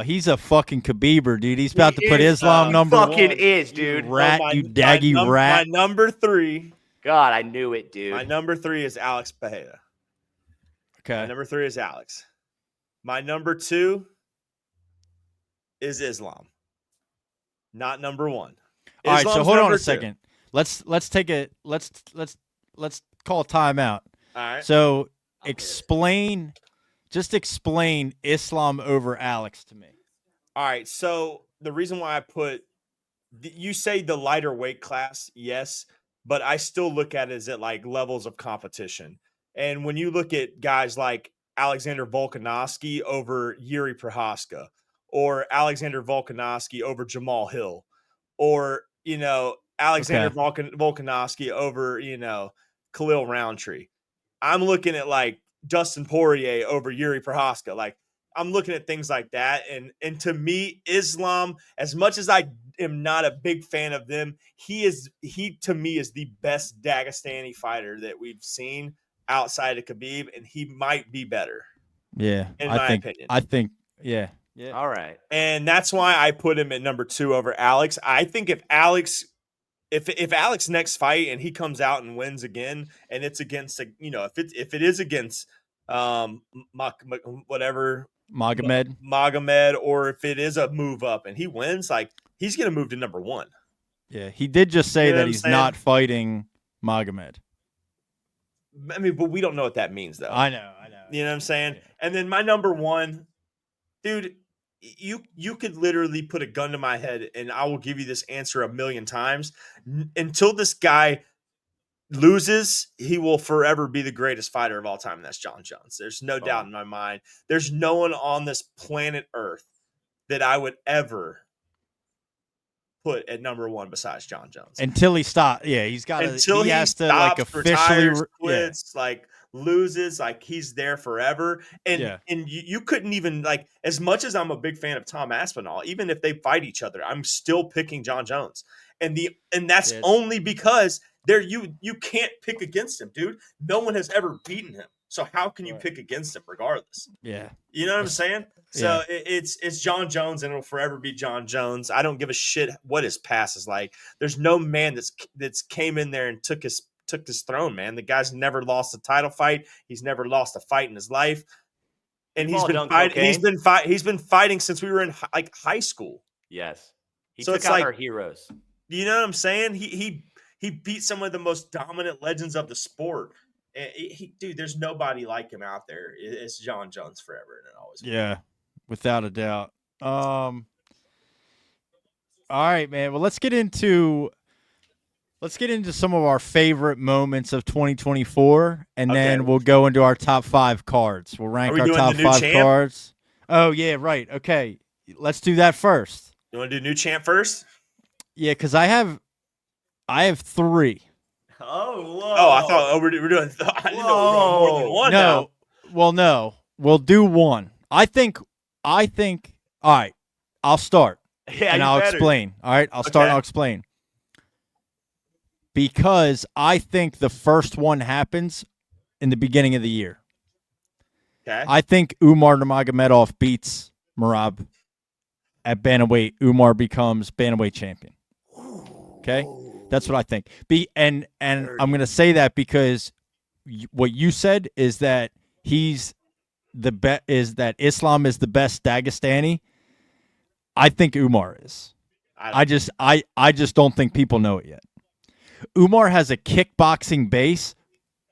He's a fucking Khabib, dude. He's about to put Islam number 1. Fucking is, dude. Rat, you daggy rat. My number 3. God, I knew it, dude. My number 3 is Alex Pereira. Okay. My number 3 is Alex. My number 2 is Islam. Not number 1. All right, so hold on a second. Let's take it. Let's call a timeout. All right. So explain Islam over Alex to me. All right. So the reason why I put you say the lighter weight class, yes, but I still look at it as at like levels of competition. And when you look at guys like Alexander Volkanovski over Yuri Prohaska, or Alexander Volkanovski over Jamal Hill, or Alexander Volkanovski over, Khalil Roundtree. I'm looking at like Dustin Poirier over Yuri Prohaska. Like I'm looking at things like that. And to me, Islam, as much as I am not a big fan of them, he to me is the best Dagestani fighter that we've seen outside of Khabib, and he might be better. Yeah. In my opinion. I think, yeah. Yeah. All right. And that's why I put him at number 2 over Alex. I think if Alex next fight and he comes out and wins again, and it's against if it is against Magomed, or if it is a move up and he wins, like he's gonna move to number 1. Yeah, he did just say that he's not fighting Magomed. I mean, but we don't know what that means, though. I know. You know what I'm saying? Yeah. And then my number 1, dude. You could literally put a gun to my head and I will give you this answer 1,000,000 times. Until this guy loses, he will forever be the greatest fighter of all time. And that's Jon Jones. There's no doubt in my mind. There's no one on this planet Earth that I would ever put at number 1 besides Jon Jones. Until he stops. Yeah, he's got to. Until he has to like officially retires, quits, like loses, like he's there forever. And you couldn't even like, as much as I'm a big fan of Tom Aspinall, even if they fight each other, I'm still picking Jon Jones. And that's only because you can't pick against him, dude. No one has ever beaten him. So how can you pick against him regardless? Yeah. You know what I'm saying? So it's Jon Jones, and it'll forever be Jon Jones. I don't give a shit what his past is like. There's no man that's came in there and took his throne, man. The guy's never lost a title fight. He's never lost a fight in his life. and We've he's all been done fighting. cocaine. He's been fighting since we were in high school. Yes. He So took it's out like- our heroes. You know what I'm saying? He beat some of the most dominant legends of the sport. And dude, there's nobody like him out there. It's John Jones forever, and it always will. Yeah, without a doubt. All right, man. Well, let's get into some of our favorite moments of 2024, and then Okay. we'll go into our top 5 cards. We'll rank we our doing top the new 5 champ? cards. Oh yeah, right. Okay, let's do that first. You want to do new champ first? Yeah, because I have 3. Oh, whoa. Oh, I thought we're doing. I didn't know we were doing more than one. No, well, no, we'll do one. I think. All right, I'll start. Yeah, and you I'll better. explain. All right, I'll start and Okay. I'll explain. Because I think the first one happens in the beginning of the year. Okay. I think Umar Nurmagomedov beats Merab at bantamweight. Umar becomes bantamweight champion. Okay, that's what I think. And I'm going to say that because what you said is that that Islam is the best Dagestani. I think Umar is. I just don't think people know it yet. Umar has a kickboxing base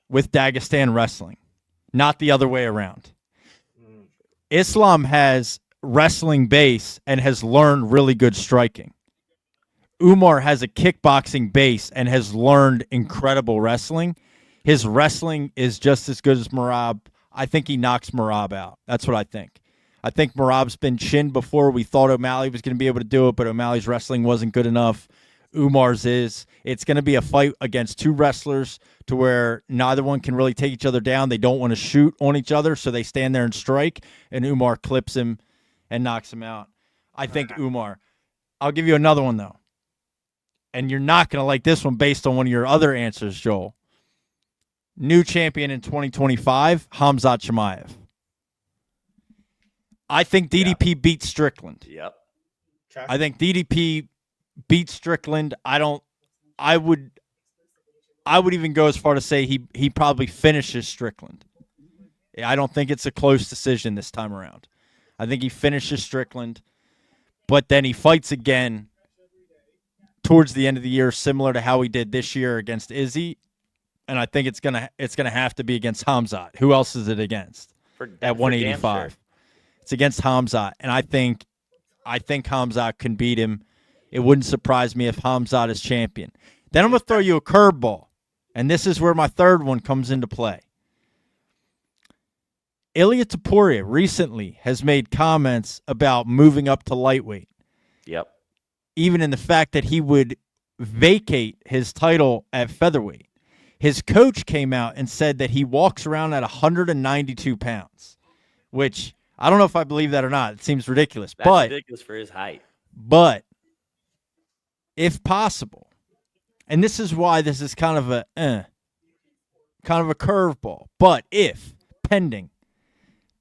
with Dagestan wrestling, not the other way around. Islam has wrestling base and has learned really good striking. Umar has a kickboxing base and has learned incredible wrestling. His wrestling is just as good as Merab. I think he knocks Merab out. That's what I think. I think Merab's been chinned before. We thought O'Malley was going to be able to do it, but O'Malley's wrestling wasn't good enough. Umar's is. It's going to be a fight against 2 wrestlers to where neither one can really take each other down. They don't want to shoot on each other, so they stand there and strike, and Umar clips him and knocks him out. I think Umar. I'll give you another one, though. And you're not going to like this one based on one of your other answers, Joel. New champion in 2025, Khamzat Chimaev. I think DDP beats Strickland. Yep. Okay. I think DDP beats Strickland. I would even go as far to say he probably finishes Strickland. I don't think it's a close decision this time around. I think he finishes Strickland, but then he fights again towards the end of the year, similar to how he did this year against Izzy. And I think it's gonna have to be against Khamzat. Who else is it against at 185? Sure. It's against Khamzat, and I think Khamzat can beat him. It wouldn't surprise me if Khamzat is champion. Then I'm gonna throw you a curveball, and this is where my third one comes into play. Ilia Topuria recently has made comments about moving up to lightweight, Yep. even in the fact that he would vacate his title at featherweight. His coach came out and said that he walks around at 192 pounds, which I don't know if I believe that or not. It seems ridiculous. That's but ridiculous for his height. But if possible, and this is why this is kind of a curveball, but if pending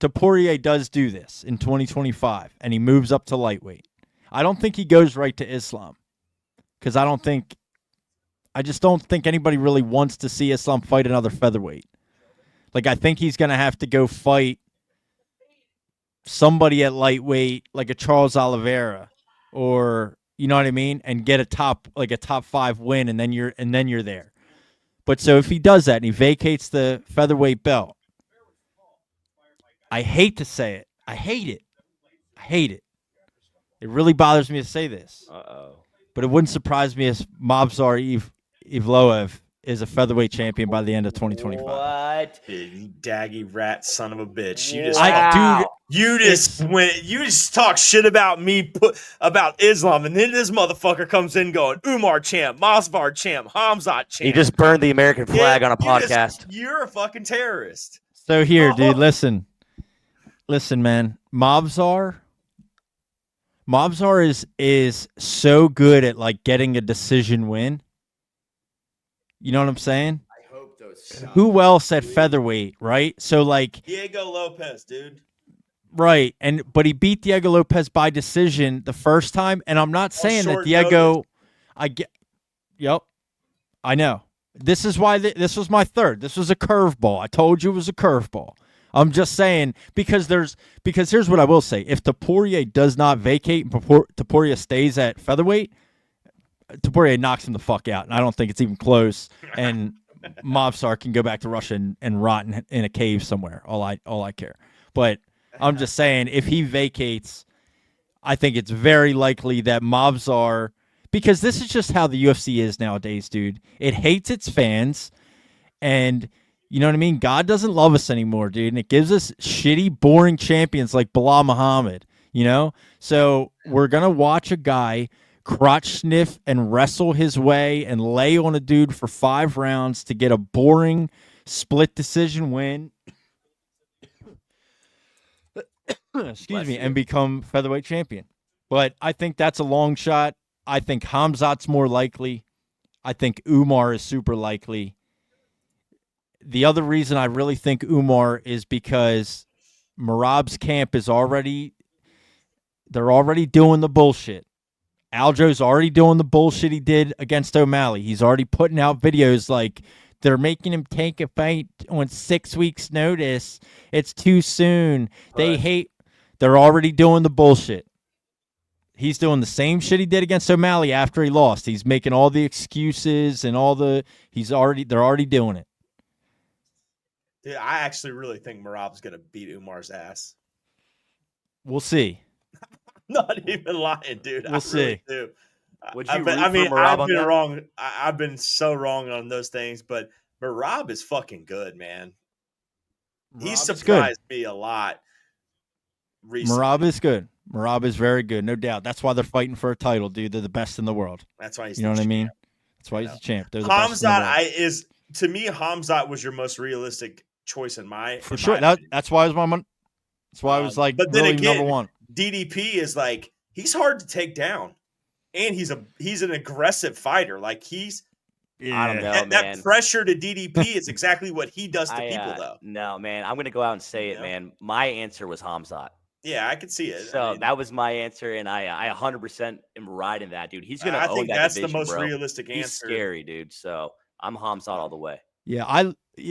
Topuria does do this in 2025 and he moves up to lightweight, I don't think he goes right to Islam because I just don't think anybody really wants to see Islam fight another featherweight. Like, I think he's going to have to go fight somebody at lightweight, like a Charles Oliveira, or you know what I mean, and get a top 5 win, and then you're there. But so if he does that and he vacates the featherweight belt, I hate to say it, I hate it. It really bothers me to say this, but it wouldn't surprise me if Mobzar Evloev is a featherweight champion by the end of 2025. What? You daggy rat son of a bitch. Wow. You just talk shit about me about Islam, and then this motherfucker comes in going Umar champ, Masvar champ, Khamzat champ. He just burned the American flag on a You podcast. You're a fucking terrorist. So here, dude, listen, man. Mobzar is so good at like getting a decision win. You know what I'm saying? I hope those. Who else at featherweight, right? So like Diego Lopez, dude. right, but he beat Diego Lopez by decision the first time, and I'm not saying that short Diego. Yep, I know. This is why this was my third. This was a curveball. I told you it was a curveball. I'm just saying because here's what I will say: if Topuria does not vacate and Topuria stays at featherweight, Topuria knocks him the fuck out, and I don't think it's even close. And Mobsar can go back to Russia and rot in a cave somewhere. All I care. But I'm just saying, if he vacates, I think it's very likely that Mobsar, because this is just how the UFC is nowadays, dude. It hates its fans, and you know what I mean? God doesn't love us anymore, dude, and it gives us shitty, boring champions like Bilal Muhammad, you know? So we're going to watch a guy crotch sniff and wrestle his way and lay on a dude for 5 rounds to get a boring split decision win. Excuse me, and become featherweight champion. But I think that's a long shot. I think Hamzat's more likely. I think Umar is super likely. The other reason I really think Umar is because Merab's camp is they're already doing the bullshit. Aljo's already doing the bullshit he did against O'Malley. He's already putting out videos like they're making him take a fight on 6 weeks' notice. It's too soon. They're already doing the bullshit. He's doing the same shit he did against O'Malley after he lost. He's making all the excuses and they're already doing it. Dude, I actually really think Merab's gonna beat Umar's ass. We'll see. Not even lying, dude. We'll see. Really do. Would you I've root for Merab I've on been that? wrong. I've been so wrong on those things, but Merab is fucking good, man. He Merab is surprised me a lot recently. Merab is good. Merab is very good, no doubt. That's why they're fighting for a title, dude. They're the best in the world. That's why he's You know the what I mean? champ. That's why he's the champ. They're the best in the world. To me, Hamzat was your most realistic choice in my For sure. That's why it was that's why I was like, but then really again, number one. DDP is like, he's hard to take down, and he's an aggressive fighter. Like I don't know, man. That pressure to DDP is exactly what he does to people, though. No, man. I'm going to go out and say it, man. My answer was Hamzat. Yeah, I could see it. So that was my answer, and I 100% am riding that, dude. He's going to own that division, that's the most realistic answer. He's scary, dude. So I'm Hamzat all the way. Yeah,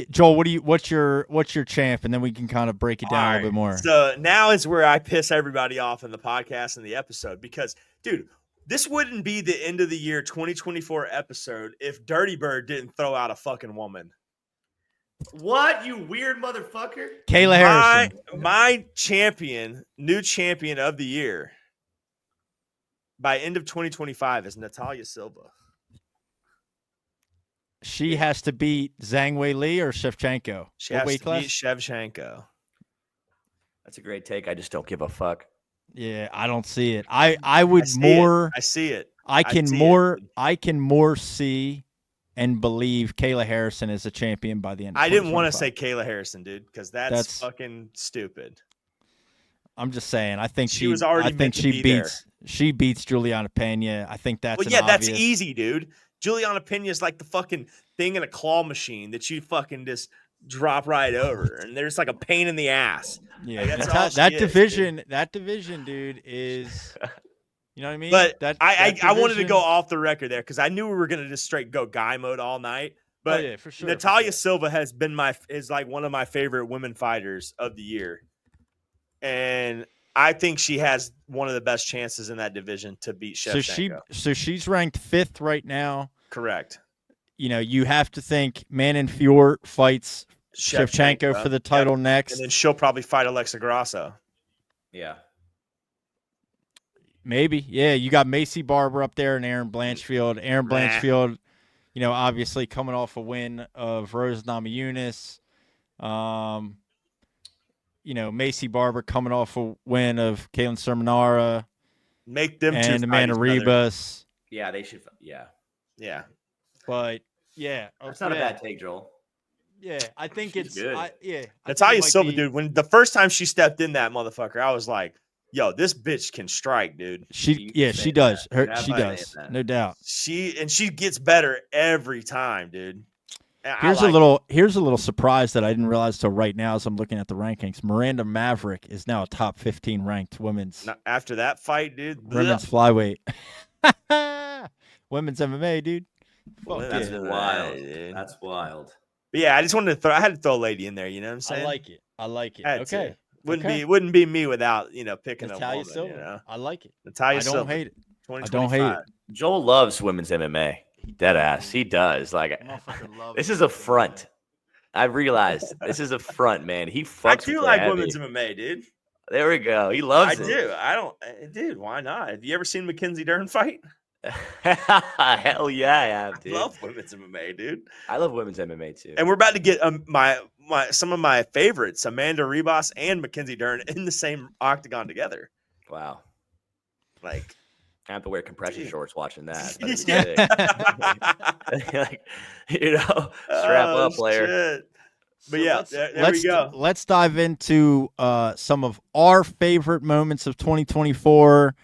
Joel, what's your champ, and then we can kind of break it down a little bit more. So now is where I piss everybody off in the podcast and the episode because, dude, this wouldn't be the end of the year 2024 episode if Dirty Bird didn't throw out a fucking woman. What, you weird motherfucker? Kayla Harrison. My new champion of the year by end of 2025 is Natalia Silva. She has to beat Zhang Wei Li or Shevchenko. She has to beat Shevchenko. That's a great take. I just don't give a fuck. Yeah, I don't see it. I would more. I see it. I can more see and believe Kayla Harrison is a champion by the end. I didn't want to say Kayla Harrison, dude, because that's fucking stupid. I'm just saying. I think she was already. I think she beats Juliana Pena. I think that's that's easy, dude. Juliana Pena is like the fucking thing in a claw machine that you fucking just drop right over, and there's like a pain in the ass. Yeah, like, that division, dude, is. You know what I mean? But I wanted to go off the record there because I knew we were gonna just straight go guy mode all night. But for sure, Natalia Silva has been is like one of my favorite women fighters of the year, and I think she has one of the best chances in that division to beat Shevchenko. So she's ranked 5th right now. Correct. You know, you have to think Manon Fiorot fights Shevchenko for the title next. And then she'll probably fight Alexa Grasso. Yeah. Maybe. Yeah, you got Macy Barber up there and Aaron Blanchfield. Aaron Blanchfield, you know, obviously coming off a win of Rose Namajunas. You know, Macy Barber coming off a win of Kaylin Sermonara. Make them and Amanda Ribas. Yeah, they should. Yeah. Yeah. But, yeah. That's not a bad take, Joel. Yeah, I think She's good. Natalia Silva, dude, when the first time she stepped in that motherfucker, I was like, yo, this bitch can strike, dude. She does. She does. No doubt. She gets better every time, dude. Here's a little surprise that I didn't realize till right now as I'm looking at the rankings. Miranda Maverick is now a top 15 ranked women's. After that fight, dude. Women's flyweight. Women's MMA, dude. That's wild. Dude. That's wild. But yeah, I just wanted to throw. I had to throw a lady in there. You know what I'm saying? I like it. I like it. I had Okay. to. Wouldn't Okay. be wouldn't be me without picking Natalia a woman. Silva. I like it. Natalia I don't Silva, hate it. I 2025. don't hate it. Joel loves women's MMA. Dead ass. He does. Like, Motherfucker loves this is a women's front. MMA. I realized this is a front, man. He I fucks do with like the women's heavy. MMA, dude. There we go. He I loves it. do. I don't, dude. Why not? Have you ever seen Mackenzie Dern fight? Hell yeah, I have, I dude. love women's MMA, dude. I love women's MMA too. And we're about to get my some of my favorites, Amanda Ribas and Mackenzie Dern, in the same octagon together. Wow. Like, I have to wear compression Dude. shorts watching that. That'd be Yeah. sick. Like, strap up, player. Shit. But So yeah, there we go. Let's dive into some of our favorite moments of 2024.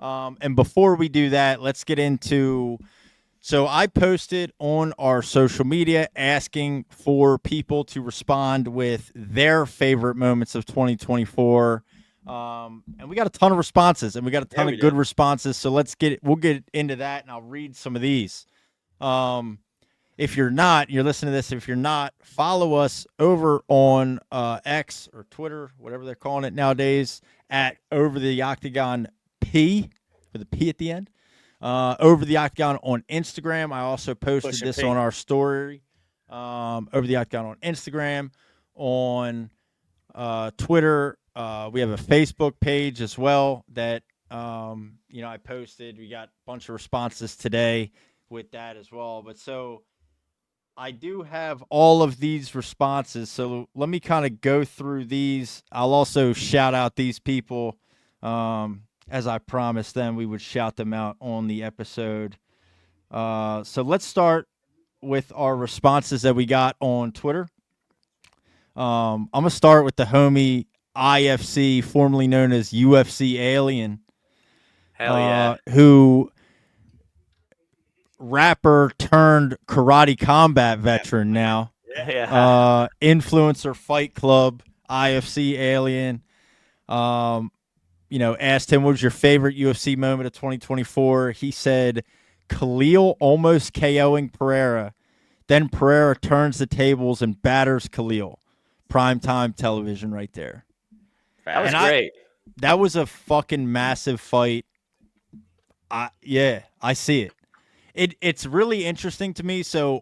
And before we do that, let's get into. So I posted on our social media asking for people to respond with their favorite moments of 2024. And we got a ton of responses, and we got a ton of good responses. So we'll get into that, and I'll read some of these. If you're listening to this. If you're not, follow us over on X or Twitter, whatever they're calling it nowadays, at Over the Octagon P, with a P at the end. Over the Octagon on Instagram. I also posted this on our story. Over the Octagon on Instagram, on Twitter. We have a Facebook page as well that I posted. We got a bunch of responses today with that as well. But so I do have all of these responses. So let me kind of go through these. I'll also shout out these people. As I promised them, we would shout them out on the episode. So let's start with our responses that we got on Twitter. I'm going to start with the homie IFC, formerly known as UFC Alien. Hell yeah. Who rapper turned karate combat veteran now. Yeah. Influencer Fight Club, IFC Alien. Asked him what was your favorite UFC moment of 2024. He said Khalil almost KOing Pereira. Then Pereira turns the tables and batters Khalil. Primetime television right there. That was great. That was a fucking massive fight. I see it. It's really interesting to me. So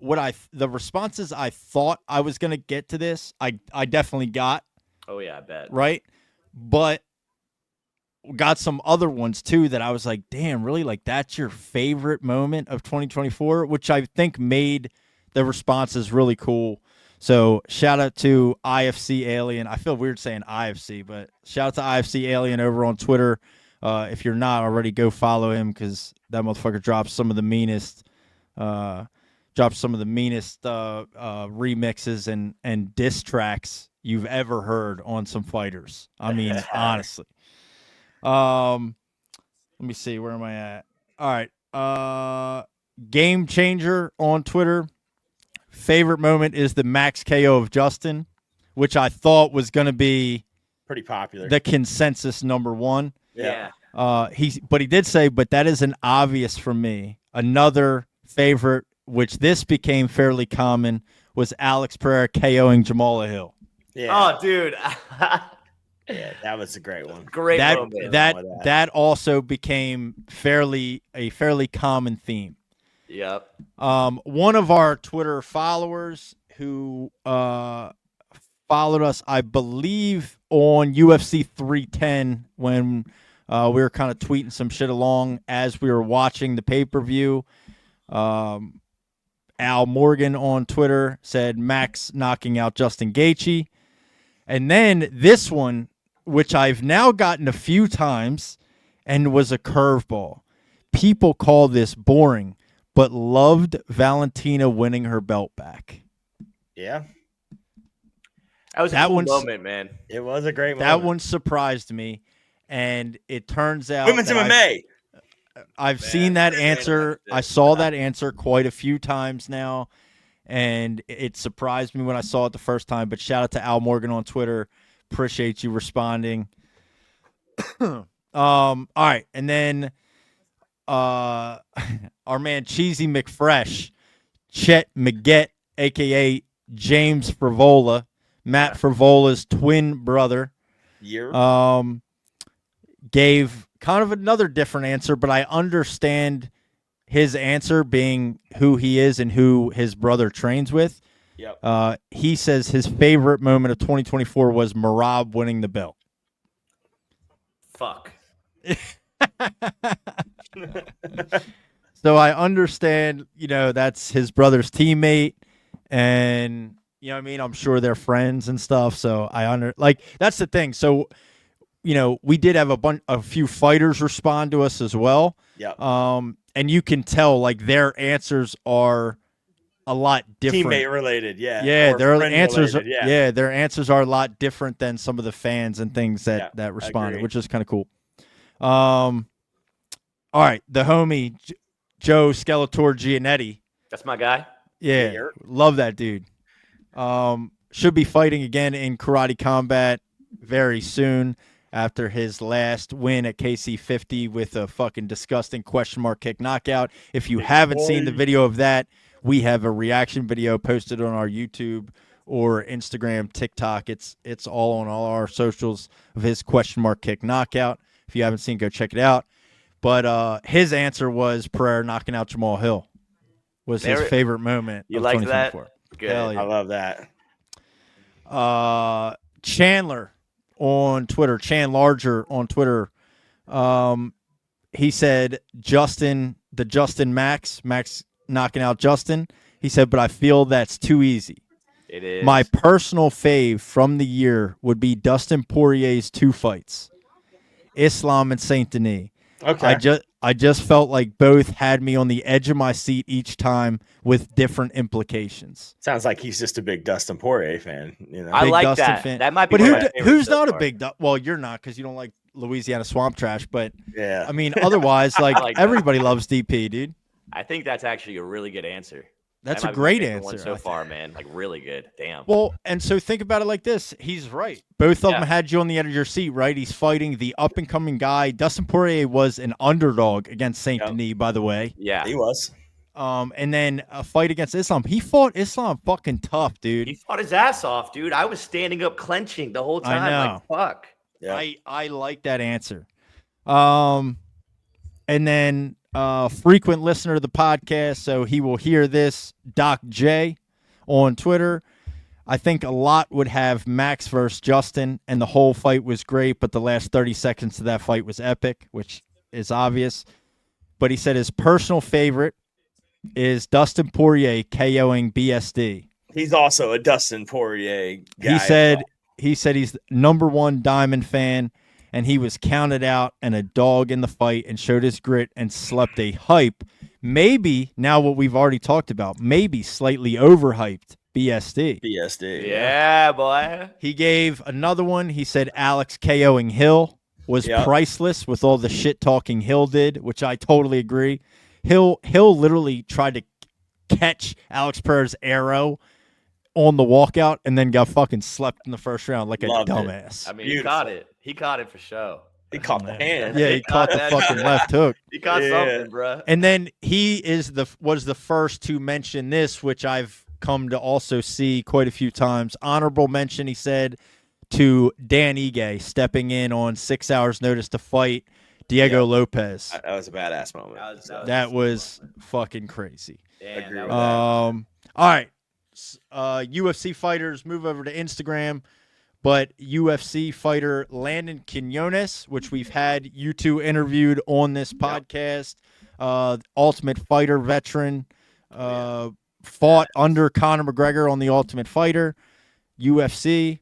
the responses I thought I was gonna get to this, I definitely got. Oh yeah, I bet. Right, but got some other ones too that I was like, damn, really? Like that's your favorite moment of 2024, which I think made the responses really cool. So shout out to IFC Alien. I feel weird saying IFC, but shout out to IFC Alien over on Twitter. If you're not already, go follow him because that motherfucker drops some of the meanest remixes and diss tracks you've ever heard on some fighters. I mean, honestly. Let me see. Where am I at? All right. Game Changer on Twitter. Favorite moment is the max KO of Justin, which I thought was going to be pretty popular. The consensus number one. Yeah. But he did say, but that is an obvious for me. Another favorite, which this became fairly common, was Alex Pereira KOing Jamal Hill. Yeah. Oh, dude. Yeah, that was a great one. Great moment. That also became a fairly common theme. Yep. One of our Twitter followers who followed us, I believe, on UFC 310 when we were kind of tweeting some shit along as we were watching the pay-per-view. Al Morgan on Twitter said Max knocking out Justin Gaethje. And then this one, which I've now gotten a few times and was a curveball. People call this boring, but loved Valentina winning her belt back. Yeah. That was a cool moment, man. It was a great moment. That one surprised me. And it turns out women's MMA. I've seen that answer. I saw that answer quite a few times now. And it surprised me when I saw it the first time. But shout out to Al Morgan on Twitter. Appreciate you responding. All right. And then our man Cheesy McFresh, Chet McGett, a.k.a. James Frivola, Matt Frivola's twin brother, Year. gave kind of another different answer, but I understand his answer being who he is and who his brother trains with. Yep. He says his favorite moment of 2024 was Marab winning the belt. Fuck. So I understand, that's his brother's teammate, and what I mean, I'm sure they're friends and stuff. So that's the thing. So, we did have a few fighters respond to us as well. Yeah. And you can tell their answers are a lot different. Teammate related, yeah. Yeah, Or their friend answers. related, Yeah, their answers are a lot different than some of the fans and things that responded, agreed. which is kind of cool. All right, the homie Joe Skeletor Giannetti. That's my guy. Yeah, love that dude. Should be fighting again in karate combat very soon after his last win at KC50 with a fucking disgusting question mark kick knockout. If you haven't seen the video of that, we have a reaction video posted on our YouTube or Instagram, TikTok. It's all on all our socials of his question mark kick knockout. If you haven't seen, go check it out. But his answer was Pereira knocking out Jamal Hill was his favorite moment. You of like 2024. that? Good. Hell yeah. I love that. Chandler on Twitter, Chan Larger on Twitter, he said Justin Max knocking out Justin. He said, but I feel that's too easy. It is. My personal fave from the year would be Dustin Poirier's 2 fights, Islam and Saint Denis. Okay. I just felt like both had me on the edge of my seat each time with different implications. Sounds like he's just a big Dustin Poirier fan. I Big like Dustin that. fan. That might be But one of my favorites who's so not far. a big well, you're not because you don't like Louisiana swamp trash, but Yeah. I mean otherwise like like that. everybody loves DP, dude. I think that's actually a really good answer. That's That a might be my great favorite answer. one I so think. far, man. Like really good. Damn. Well, and so think about it like this. He's right. Both of Yeah. them had you on the edge of your seat, right? He's fighting the up-and-coming guy. Dustin Poirier was an underdog against Saint Denis, by the way. Yeah. He was. And then a fight against Islam. He fought Islam fucking tough, dude. He fought his ass off, dude. I was standing up clenching the whole time. know. Like, fuck. Yeah. I like that answer. And then frequent listener to the podcast, so he will hear this, Doc J on Twitter. I think a lot would have Max versus Justin, and the whole fight was great, but the last 30 seconds of that fight was epic, which is obvious. But he said his personal favorite is Dustin Poirier KOing BSD. He's also a Dustin Poirier guy. He said he's #1 Diamond fan, and he was counted out and a dog in the fight and showed his grit and slept a hype. Maybe, now what we've already talked about, maybe slightly overhyped BSD. BSD. Yeah, boy. He gave another one. He said Alex KOing Hill was Yep. priceless with all the shit talking Hill did, which I totally agree. Hill literally tried to catch Alex Pereira's arrow on the walkout and then got fucking slept in the first round like Loved a it. dumbass. I mean, Beautiful. he caught it. He caught it for show. He caught the hand. Yeah, he caught the that fucking shit. left hook. He caught Yeah. something, bro. And then he was the first to mention this, which I've come to also see quite a few times. Honorable mention, he said, to Dan Ige stepping in on 6 hours notice to fight Diego Lopez. That was a badass moment. That was fucking crazy. Damn, Agree that with was- All right. UFC fighters move over to Instagram, but UFC fighter Landon Quinones, which we've had you two interviewed on this podcast, Ultimate Fighter veteran, fought under Conor McGregor on the Ultimate Fighter, UFC.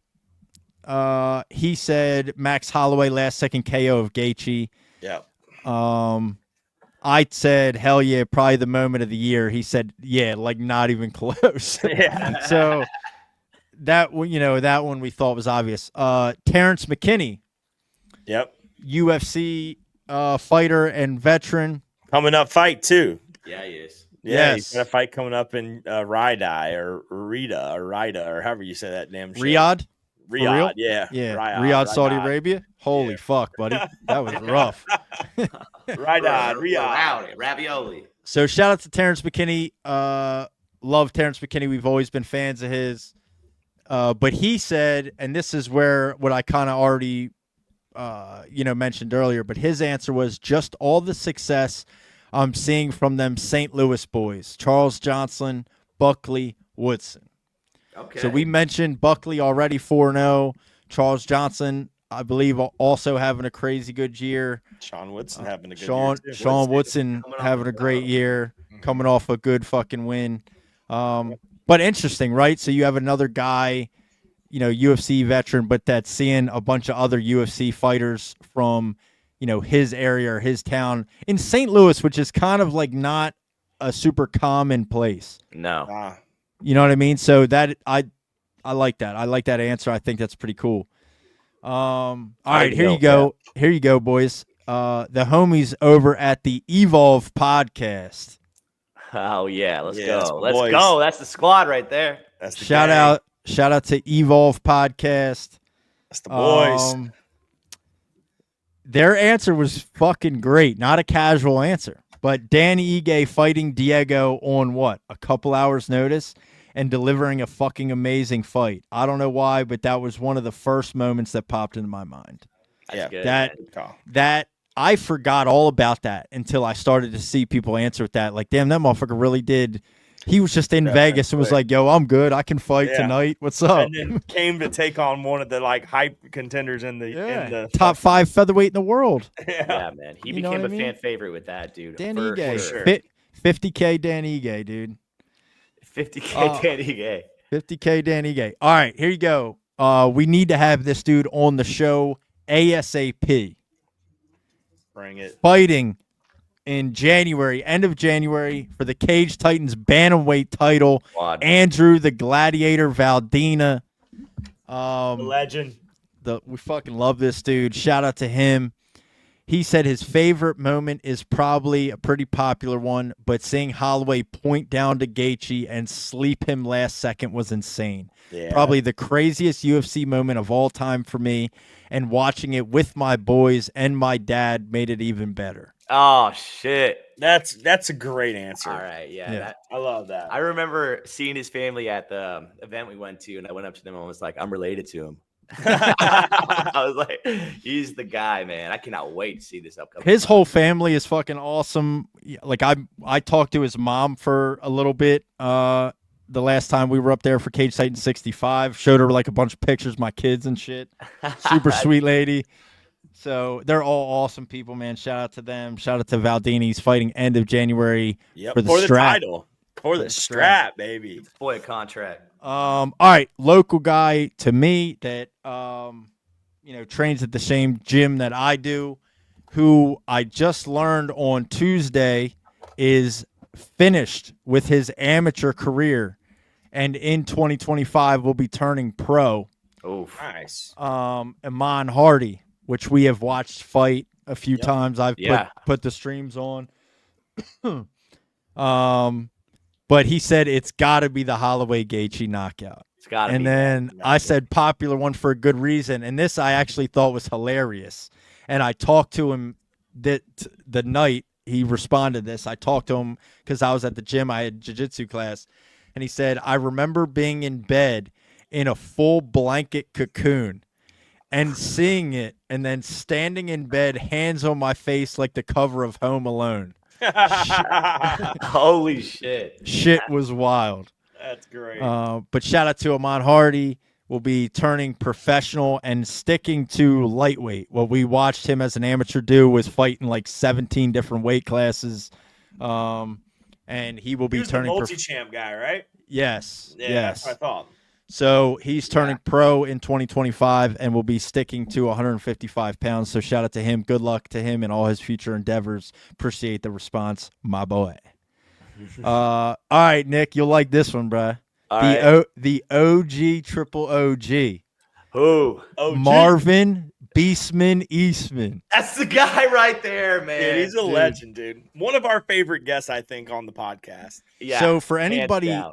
He said Max Holloway last second KO of Gaethje. Yeah. I said, hell yeah, probably the moment of the year. He said, yeah, like not even close. Yeah. So that one we thought was obvious. Terrence McKinney, Yep. UFC fighter and veteran. Coming up fight too. Yeah, he is. Yeah, he's Yes. got a fight coming up in Rida or however you say that damn shit. Riyadh. real? Riyadh, yeah. Yeah. Riyadh, Riyadh, Saudi Riyadh. Arabia. Holy Yeah. fuck, buddy. That was rough. Riyadh. Rowdy, ravioli. So shout out to Terrence McKinney. love Terrence McKinney. We've always been fans of his. But he said, and this is where what I kind of already, mentioned earlier, but his answer was just all the success I'm seeing from them St. Louis boys, Charles Johnson, Buckley, Woodson. Okay. So we mentioned Buckley already 4-0. Charles Johnson, I believe, also having a crazy good year. Sean Woodson having a good Sean year. Too. Sean Woodson Coming off having a a great dub. year, coming off a good fucking win. But interesting, right? So you have another guy, UFC veteran, but that's seeing a bunch of other UFC fighters from, his area or his town in St. Louis, which is kind of like not a super common place. No. Ah, You know what I mean? So that I like that. I like that answer. I think that's pretty cool. All right, here you go. Here you go, boys. The homies over at the Evolve podcast. Oh yeah, let's Yeah, that's go. my Let's boys. go. That's the squad right there. that's the Shout gang. out to Evolve podcast. That's the boys. Their answer was fucking great. Not a casual answer. But Dan Ige fighting Diego on what? A couple hours notice and delivering a fucking amazing fight. I don't know why, but that was one of the first moments that popped into my mind. Yeah. Good, That man. Call. that I forgot all about that until I started to see people answer with that. Like, damn, that motherfucker really did. He was just in Yeah, Vegas and was quick. like, yo, I'm good. I can fight Yeah. tonight. What's up? And then came to take on one of the hype contenders in the Top 5 featherweight in the world. Yeah, man. He You know became what a I mean? fan favorite with that, dude. Dan for Ige. sure. 50K Dan Ige, dude. 50K Danny Gay. 50K Dan Ige. All right, here you go. We need to have this dude on the show ASAP. Bring it. Fighting in January, end of January, for the Cage Titans bantamweight title. Squad. Andrew the Gladiator Valdina. The legend. We fucking love this dude. Shout out to him. He said his favorite moment is probably a pretty popular one, but seeing Holloway point down to Gaethje and sleep him last second was insane. Yeah. Probably the craziest UFC moment of all time for me, and watching it with my boys and my dad made it even better. Oh shit. That's a great answer. All right, yeah. Yeah. That, I love that. I remember seeing his family at the event we went to, and I went up to them and was like, I'm related to him. I was like, he's the guy, man. I cannot wait to see this upcoming. His whole family is fucking awesome. Like I talked to his mom for a little bit the last time we were up there for Cage Titan 65. Showed her like a bunch of pictures of my kids and shit. Super sweet lady. So they're all awesome people, man. Shout out to them. Shout out to Valdini. He's fighting end of January Yep. for the strap. title. For the strap, baby. boy a contract. All right, local guy to me that trains at the same gym that I do, who I just learned on Tuesday is finished with his amateur career, and in 2025 will be turning pro. Oof. Nice. Iman Hardy, which we have watched fight a few times. I've Yeah. put the streams on. But he said it's got to be the Holloway Gaethje knockout. It's got to And be. then I said popular one for a good reason. And this I actually thought was hilarious. And I talked to him the night he responded this. I talked to him because I was at the gym. I had jiu-jitsu class. And he said, I remember being in bed in a full blanket cocoon and seeing it and then standing in bed, hands on my face like the cover of Home Alone. Holy shit. Shit was wild. That's great. But shout out to Iman Hardy. Will be turning professional and sticking to lightweight. What we watched him as an amateur do was fighting like 17 different weight classes. And he will be He's the turning multi-champ guy, right? Yes. Yeah, yes. that's what I thought. So he's turning pro in 2025 and will be sticking to 155 pounds. So shout out to him. Good luck to him and all his future endeavors. Appreciate the response, my boy. All right, Nick, you'll like this one, bruh. All right. The OG triple OG. Who? Oh, Marvin Beastman Eastman. That's the guy right there, man. dude, he's a legend, dude. One of our favorite guests, I think, on the podcast. Yeah. So for hands anybody down.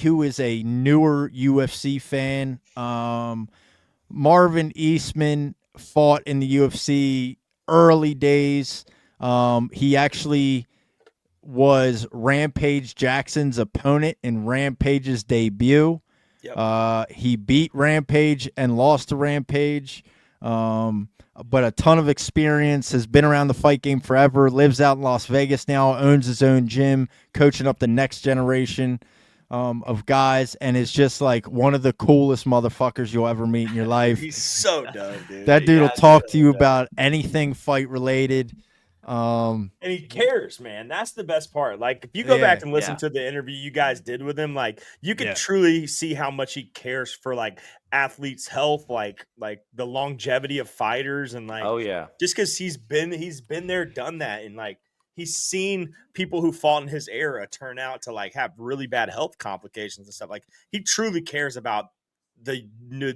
who is a newer UFC fan, Marvin Eastman fought in the UFC early days. He actually was Rampage Jackson's opponent in Rampage's debut. Yep. He beat Rampage and lost to Rampage. But a ton of experience, has been around the fight game forever, lives out in Las Vegas now, owns his own gym, coaching up the next generation of guys, and is just like one of the coolest motherfuckers you'll ever meet in your life. He's so dope, dude. That dude will Yeah, talk to you dope. about anything fight related. And he cares, man. That's the best part. Like, if you go back and listen to the interview you guys did with him, like, you could truly see how much he cares for like athletes' health, like the longevity of fighters, and like, Oh yeah. just because he's been there, done that, and like he's seen people who fought in his era turn out to like have really bad health complications and stuff. Like, he truly cares about this new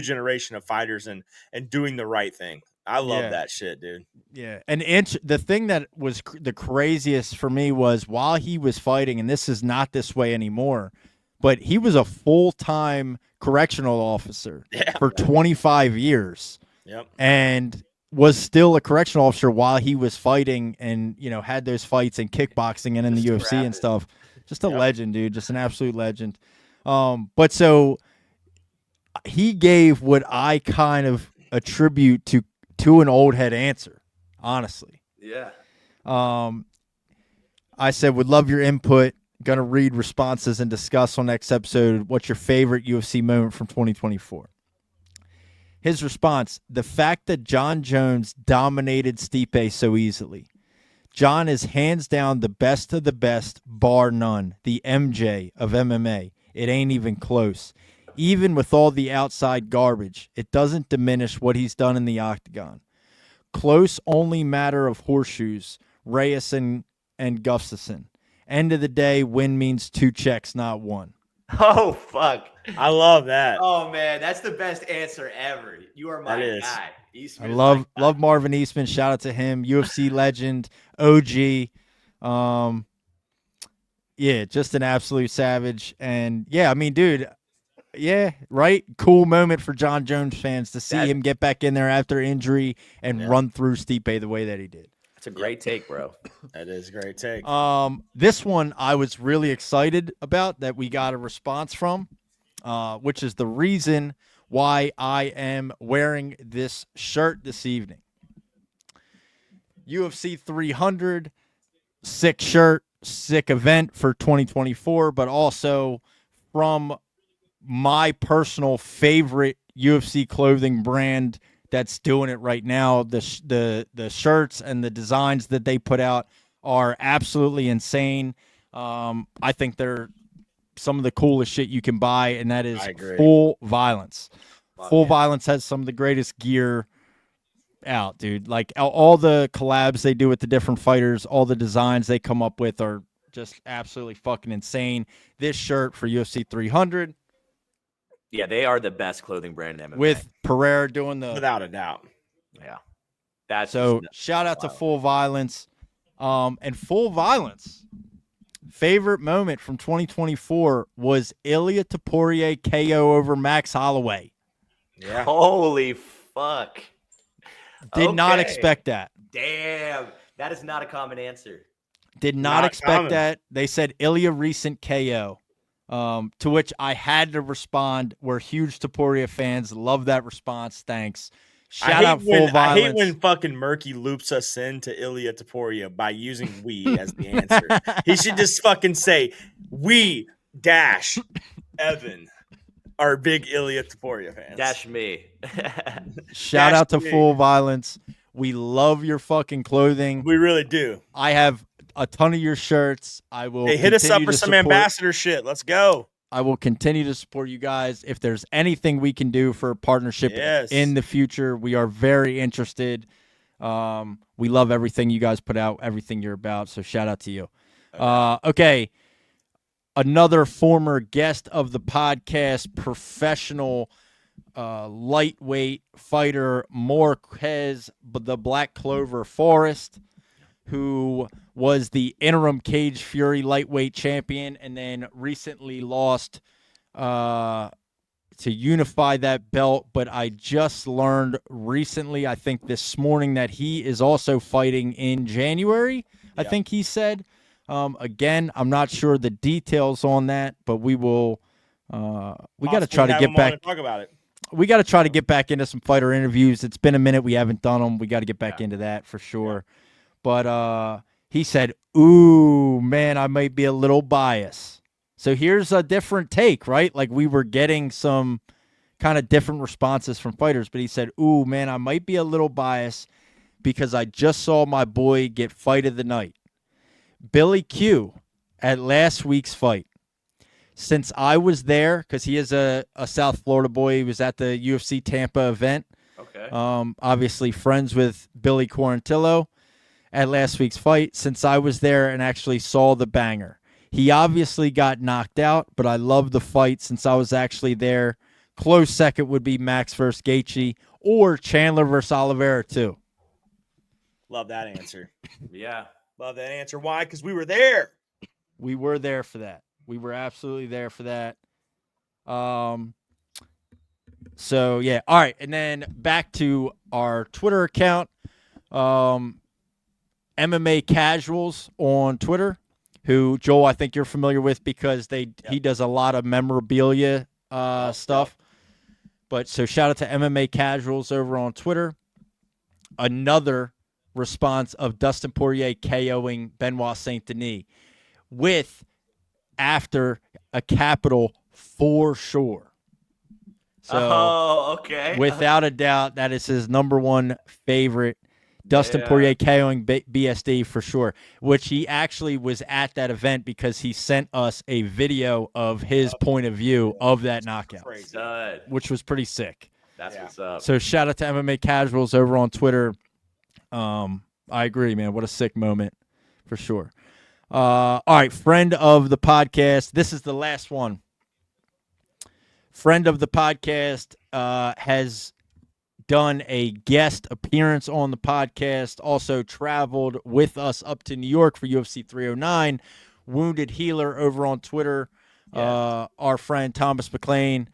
generation of fighters and doing the right thing. I love that shit, dude. Yeah. And the thing that was the craziest for me was while he was fighting, and this is not this way anymore, but he was a full-time correctional officer for 25 years. Yep. And was still a correctional officer while he was fighting, and, you know, had those fights in kickboxing and in the UFC and stuff. Just a legend, dude. Just an absolute legend. But so he gave what I kind of attribute to an old head answer, honestly. Yeah. I said, would love your input. Going to read responses and discuss on next episode what's your favorite UFC moment from 2024. His response, the fact that John Jones dominated Stipe so easily. John is hands down the best of the best, bar none, the MJ of MMA. It ain't even close. Even with all the outside garbage, it doesn't diminish what he's done in the Octagon. Close only matter of horseshoes, Reyes and Gustafsson. End of the day, win means 2 checks, not 1. Oh fuck. I love that. Oh man, that's the best answer ever. You are my guy. Eastman I love Marvin Eastman. Shout out to him. UFC legend, OG. Yeah, just an absolute savage. And yeah, I mean, dude, yeah, right? Cool moment for John Jones fans to see him get back in there after injury and run through Stipe the way that he did. That's a great take, bro. That is a great take. This one I was really excited about that we got a response from, which is the reason why I am wearing this shirt this evening. UFC 300, sick shirt, sick event for 2024, but also from my personal favorite UFC clothing brand that's doing it right now. The shirts and the designs that they put out are absolutely insane. I think they're some of the coolest shit you can buy, and that is Full Violence. Full Violence has some of the greatest gear out, dude. Like all the collabs they do with the different fighters, all the designs they come up with are just absolutely fucking insane. This shirt for UFC 300. Yeah, they are the best clothing brand in MMA. With Pereira doing the... Without a doubt. Yeah. That's so shout out to Full Violence. And Full Violence, favorite moment from 2024 was Ilia Topuria KO over Max Holloway. Yeah. Holy fuck. Did not expect that. Damn. That is not a common answer. Did not expect that. They said Ilia recent KO. To which I had to respond. We're huge Topuria fans. Love that response. Thanks. Shout out Full Violence. I hate when fucking Murky loops us into Ilia Topuria by using we as the answer. He should just fucking say, we dash Evan are big Ilia Topuria fans. Dash me. Shout out to Full Violence. We love your fucking clothing. We really do. I have a ton of your shirts. I will. Hey, hit us up for some ambassador shit. Let's go. I will continue to support you guys. If there's anything we can do for a partnership in the future, we are very interested. We love everything you guys put out, everything you're about. So shout out to you. Okay. Another former guest of the podcast, professional lightweight fighter, Marquez, the Black Clover Forest, who was the interim Cage Fury lightweight champion and then recently lost to unify that belt. But I just learned recently, I think this morning, that he is also fighting in January, I think he said. Again, I'm not sure the details on that, but we will. We got to Possibly try to have get him on back. and talk about it. We got to try to get back into some fighter interviews. It's been a minute. We haven't done them. We got to get back Yeah. into that for sure. But he said, "Ooh, man, I might be a little biased." So here's a different take, right? Like we were getting some kind of different responses from fighters, but he said, "Ooh, man, I might be a little biased because I just saw my boy get fight of the night, Billy Q, at last week's fight. Since I was there, because he is a South Florida boy, he was at the UFC Tampa event. Okay. Obviously friends with Billy Quarantillo at last week's fight. Since I was there and actually saw the banger, he obviously got knocked out, but I love the fight since I was actually there. Close second would be Max versus Gaethje or Chandler versus Oliveira too." Love that answer. Yeah. Love that answer. Why? Because we were there. We were there for that. We were absolutely there for that. So yeah. All right. And then back to our Twitter account. MMA Casuals on Twitter, who Joel, I think you're familiar with because he does a lot of memorabilia stuff. But so shout out to MMA Casuals over on Twitter. Another response of Dustin Poirier KOing Benoit Saint Denis with after a capital for sure. So okay. without a doubt, that is his number one favorite. Dustin Poirier KOing BSD for sure, which he actually was at that event because he sent us a video of his point of view of that knockout, which was pretty sick. That's what's up. So shout out to MMA Casuals over on Twitter. I agree, man. What a sick moment for sure. All right, friend of the podcast. This is the last one. Friend of the podcast has done a guest appearance on the podcast, also traveled with us up to New York for UFC 309. Wounded Healer over on Twitter. Our friend Thomas McLean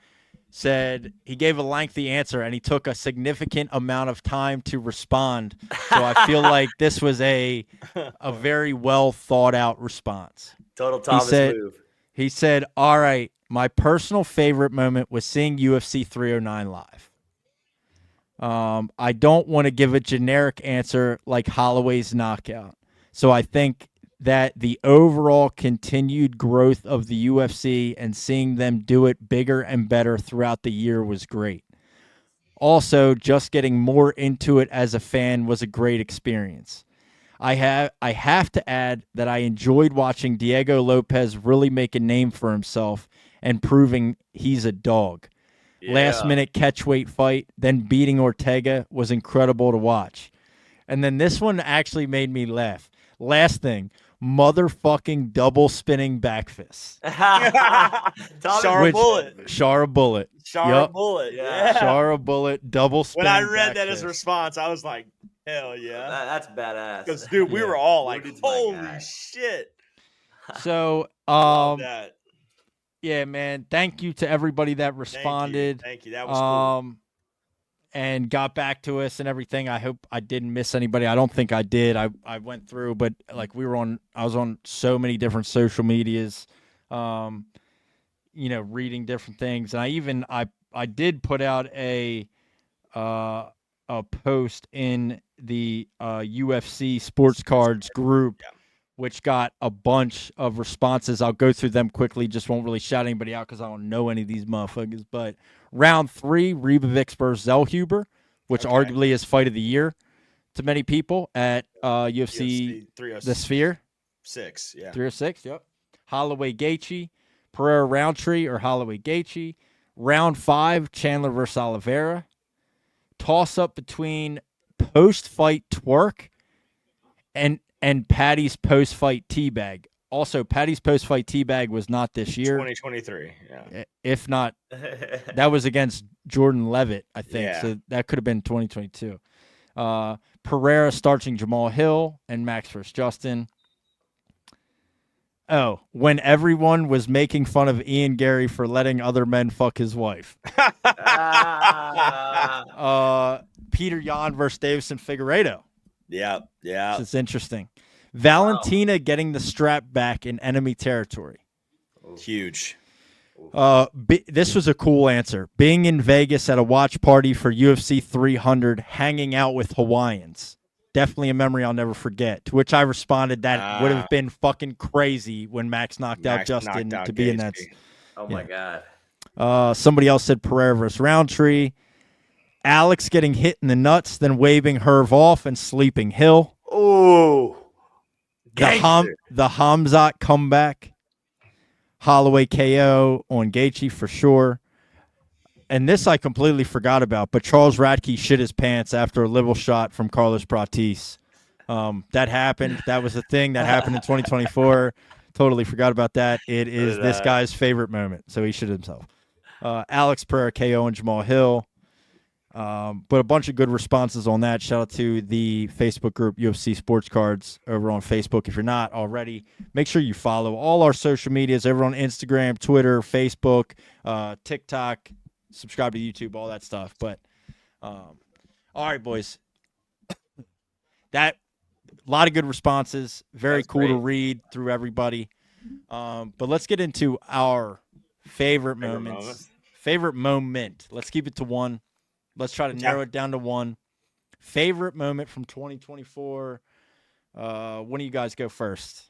said he gave a lengthy answer and he took a significant amount of time to respond. So I feel like this was a very well thought out response. Total Thomas move. He said, "All right, my personal favorite moment was seeing UFC 309 live. I don't want to give a generic answer like Holloway's knockout. So I think that the overall continued growth of the UFC and seeing them do it bigger and better throughout the year was great. Also, just getting more into it as a fan was a great experience. I have to add that I enjoyed watching Diego Lopez really make a name for himself and proving he's a dog. Last minute catchweight fight, then beating Ortega was incredible to watch. And then this one actually made me laugh. Last thing, motherfucking double spinning back fist. Shara Bullet. Shara Bullet. Shara Bullet. Yeah. Shara Bullet, double spinning When I read back that as fist. a response, I was like, hell yeah. That's badass. Because, dude, we were all like, Wounded's my holy guy. shit. So, Love that. yeah, man, thank you to everybody that responded. Thank you. That was cool. And got back to us and everything. I hope I didn't miss anybody. I don't think I did. I went through, but like I was on so many different social medias, reading different things. And I did put out a post in the UFC Sports Cards group, which got a bunch of responses. I'll go through them quickly. Just won't really shout anybody out because I don't know any of these motherfuckers. But round 3, Ribovics versus Zellhuber, which arguably is fight of the year to many people at UFC 306. The Sphere. 6, yeah. 306, yep. Holloway Gaethje, Pereira Roundtree or Holloway Gaethje. Round 5, Chandler versus Oliveira. Toss up between post-fight Twerk and Patty's post-fight teabag. Also, Patty's post-fight teabag was not this year. 2023, yeah. If not, that was against Jordan Levitt, I think. Yeah. So that could have been 2022. Pereira starching Jamal Hill and Max versus Justin. Oh, when everyone was making fun of Ian Gary for letting other men fuck his wife. Peter Yan versus Davison Figueiredo. Yeah. It's interesting. Valentina getting the strap back in enemy territory. Huge. This was a cool answer. Being in Vegas at a watch party for UFC 300, hanging out with Hawaiians. Definitely a memory I'll never forget. To which I responded that would have been fucking crazy when Max knocked out Justin to be in that. Oh my God. Somebody else said Pereira versus Roundtree. Alex getting hit in the nuts, then waving Herve off and sleeping Hill. Oh. The Hamzat comeback. Holloway KO on Gaethje for sure. And this I completely forgot about, but Charles Radke shit his pants after a liver shot from Carlos Pratis. That happened. That was a thing that happened in 2024. Totally forgot about that. It is this guy's favorite moment, so he shit himself. Alex Pereira KO and Jamal Hill. But a bunch of good responses on that. Shout out to the Facebook group UFC Sports Cards over on Facebook. If you're not already, make sure you follow all our social medias over on Instagram, Twitter, Facebook, TikTok. Subscribe to YouTube, all that stuff. But all right, boys. That a lot of good responses. Very cool to read through everybody. But let's get into our favorite moments. Favorite moment. Let's keep it to one. Let's try to narrow it down to one. Favorite moment from 2024. When do you guys go first?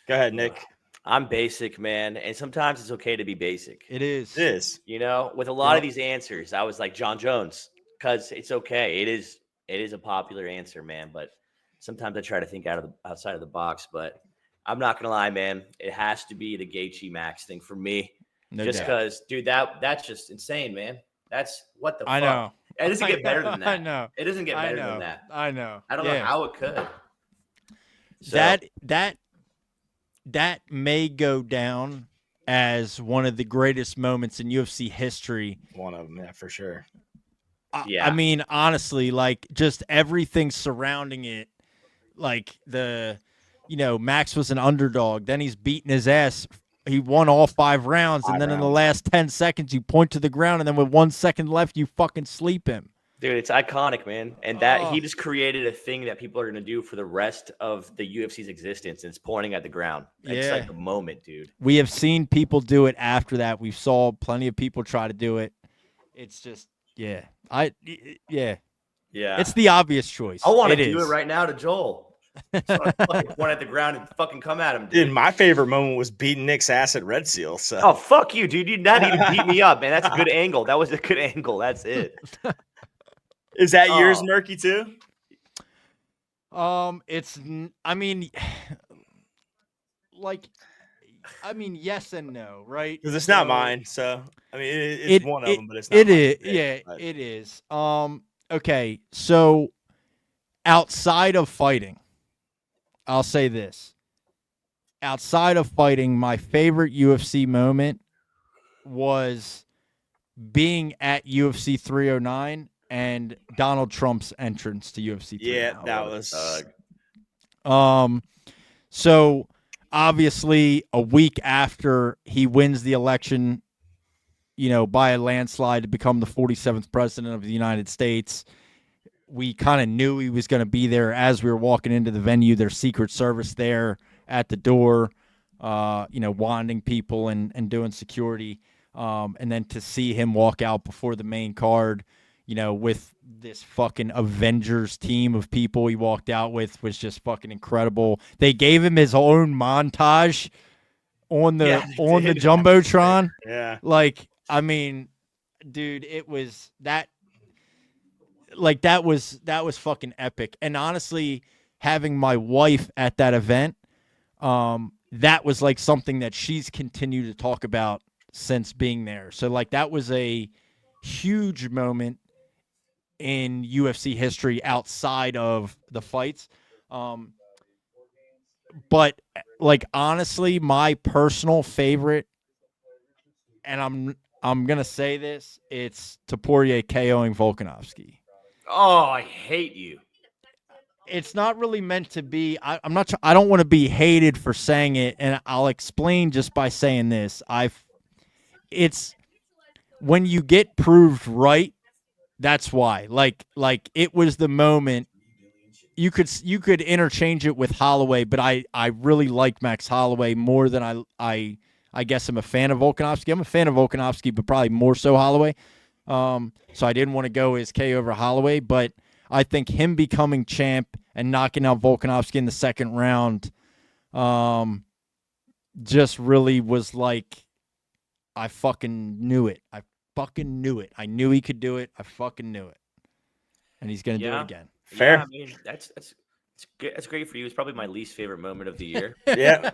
Go ahead, Nick. I'm basic, man. And sometimes it's okay to be basic. It is. It is. You know, with a lot of these answers, I was like John Jones because it's okay. It is a popular answer, man. But sometimes I try to think outside of the box. But I'm not going to lie, man. It has to be the Gaethje Max thing for me. No just doubt. because, dude, that's just insane, man. That's what the fuck. I know. It doesn't get better than that. I know. It doesn't get better than that. I know. I don't know how it could. So, that may go down as one of the greatest moments in UFC history. One of them, yeah, for sure. Yeah. I mean, honestly, like just everything surrounding it, like Max was an underdog. Then he's beating his ass. He won all 5 rounds, and then in the last 10 seconds, you point to the ground, and then with 1 second left, you fucking sleep him. Dude, it's iconic, man. And that he just created a thing that people are going to do for the rest of the UFC's existence, and it's pointing at the ground. It's like the moment, dude. We have seen people do it after that. We saw plenty of people try to do it. It's just, yeah. It's the obvious choice. I want to do it right now to Joel. So I fucking point at the ground and fucking come at him, dude. Dude, my favorite moment was beating Nick's ass at Red Seal. So. Oh, fuck you, dude. You not even beat me up, man. That's a good angle. That was a good angle. That's it. Is that yours, Murky, too? Yes and no, right? Because it's not mine. So, I mean, it's one of them, but it's not It mine. is. Yeah, it is. Okay, so outside of fighting, I'll say this. Outside of fighting, my favorite UFC moment was being at UFC 309 and Donald Trump's entrance to UFC 309. Yeah, that was. So obviously a week after he wins the election, by a landslide to become the 47th president of the United States, we kind of knew he was going to be there as we were walking into the venue. There's Secret Service there at the door, wanding people and doing security. And then to see him walk out before the main card, with this fucking Avengers team of people he walked out with was just fucking incredible. They gave him his own montage on the Jumbotron. Yeah. Like, I mean, dude, it was that. Like that was fucking epic. And honestly, having my wife at that event, that was like something that she's continued to talk about since being there. So like that was a huge moment in UFC history outside of the fights. But like honestly, my personal favorite, and I'm gonna say this, it's Topuria KOing Volkanovski. Oh, I hate you. It's not really meant to be. I'm not. I don't want to be hated for saying it, and I'll explain just by saying this. It's when you get proved right. That's why. Like it was the moment you could interchange it with Holloway, but I really like Max Holloway more than I guess I'm a fan of Volkanovski. I'm a fan of Volkanovski, but probably more so Holloway. So I didn't want to go his K over Holloway, but I think him becoming champ and knocking out Volkanovski in the second round just really was like, I fucking knew it. I knew he could do it. I fucking knew it. And he's going to do it again. Fair. Yeah, I mean, that's great for you. It's probably my least favorite moment of the year. Yeah.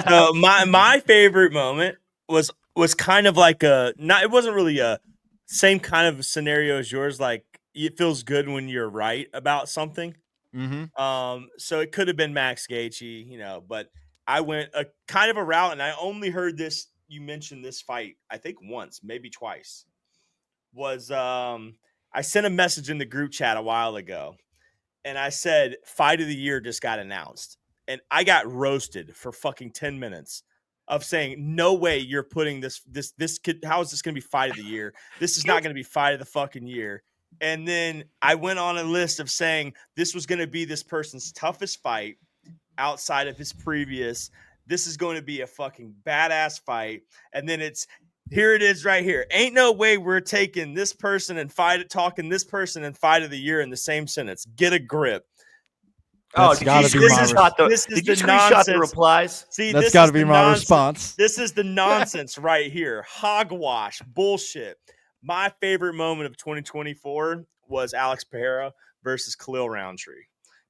So my favorite moment was kind of like it wasn't really a same kind of scenario as yours. Like, it feels good when you're right about something. Mm-hmm. So it could have been Max Gaethje, but I went a kind of a route, and I only heard this. You mentioned this fight, I think once, maybe twice. Was I sent a message in the group chat a while ago, and I said fight of the year just got announced, and I got roasted for fucking 10 minutes of saying, no way you're putting this kid, how is this going to be fight of the year? This is not going to be fight of the fucking year. And then I went on a list of saying this was going to be this person's toughest fight outside of his previous. This is going to be a fucking badass fight. And then here it is right here. Ain't no way we're taking this person and talking this person and fight of the year in the same sentence. Get a grip. That's gotta be my Did you screenshot the replies? See, that's got to be my response. This is the nonsense right here. Hogwash. Bullshit. My favorite moment of 2024 was Alex Pereira versus Khalil Roundtree,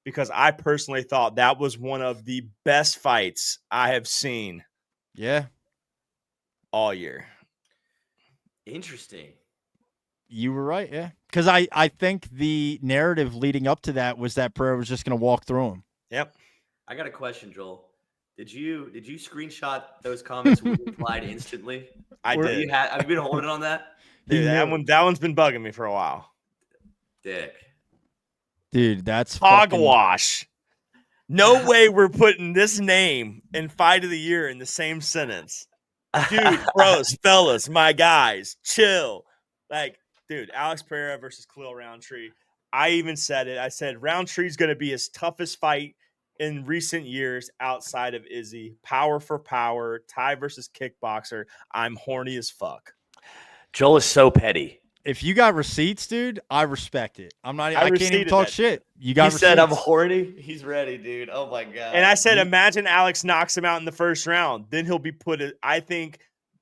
because I personally thought that was one of the best fights I have seen. Yeah. All year. Interesting. You were right, yeah. Because I think the narrative leading up to that was that Pereira was just going to walk through him. Yep. I got a question, Joel. Did you screenshot those comments we replied instantly? I did. Have you been holding on that? Dude, that one's been bugging me for a while. Dick. Dude, that's hogwash. No way we're putting this name and fight of the year in the same sentence. Dude, bros, fellas, my guys, chill. Like, dude, Alex Pereira versus Khalil Roundtree. I even said it. I said Roundtree's going to be his toughest fight in recent years outside of Izzy. Power for power, Ty versus kickboxer. I'm horny as fuck. Joel is so petty. If you got receipts, dude, I respect it. I can't even talk shit. You got receipts. He said I'm horny. He's ready, dude. Oh my god. And I said, imagine Alex knocks him out in the first round. Then he'll be I think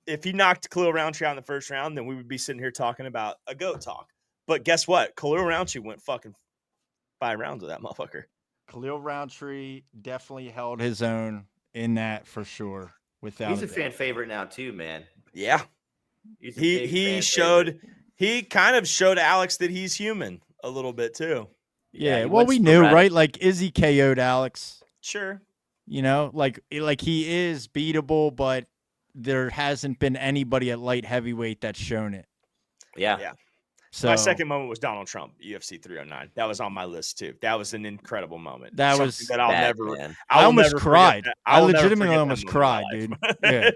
if he knocked Khalil Roundtree out in the first round, then we would be sitting here talking about a GOAT talk. But guess what? Khalil Roundtree went fucking 5 rounds with that motherfucker. Khalil Roundtree definitely held his own in that for sure. He's a fan favorite now too, man. Yeah. He kind of showed Alex that he's human a little bit too. Yeah, well, we knew, right? Like, Izzy KO'd Alex. Sure. Like he is beatable, but there hasn't been anybody at light heavyweight that's shown it. Yeah. So my second moment was Donald Trump, UFC 309. That was on my list too. That was an incredible moment. That was that I'll never. Man. I almost cried. I legitimately almost cried, dude. Yeah.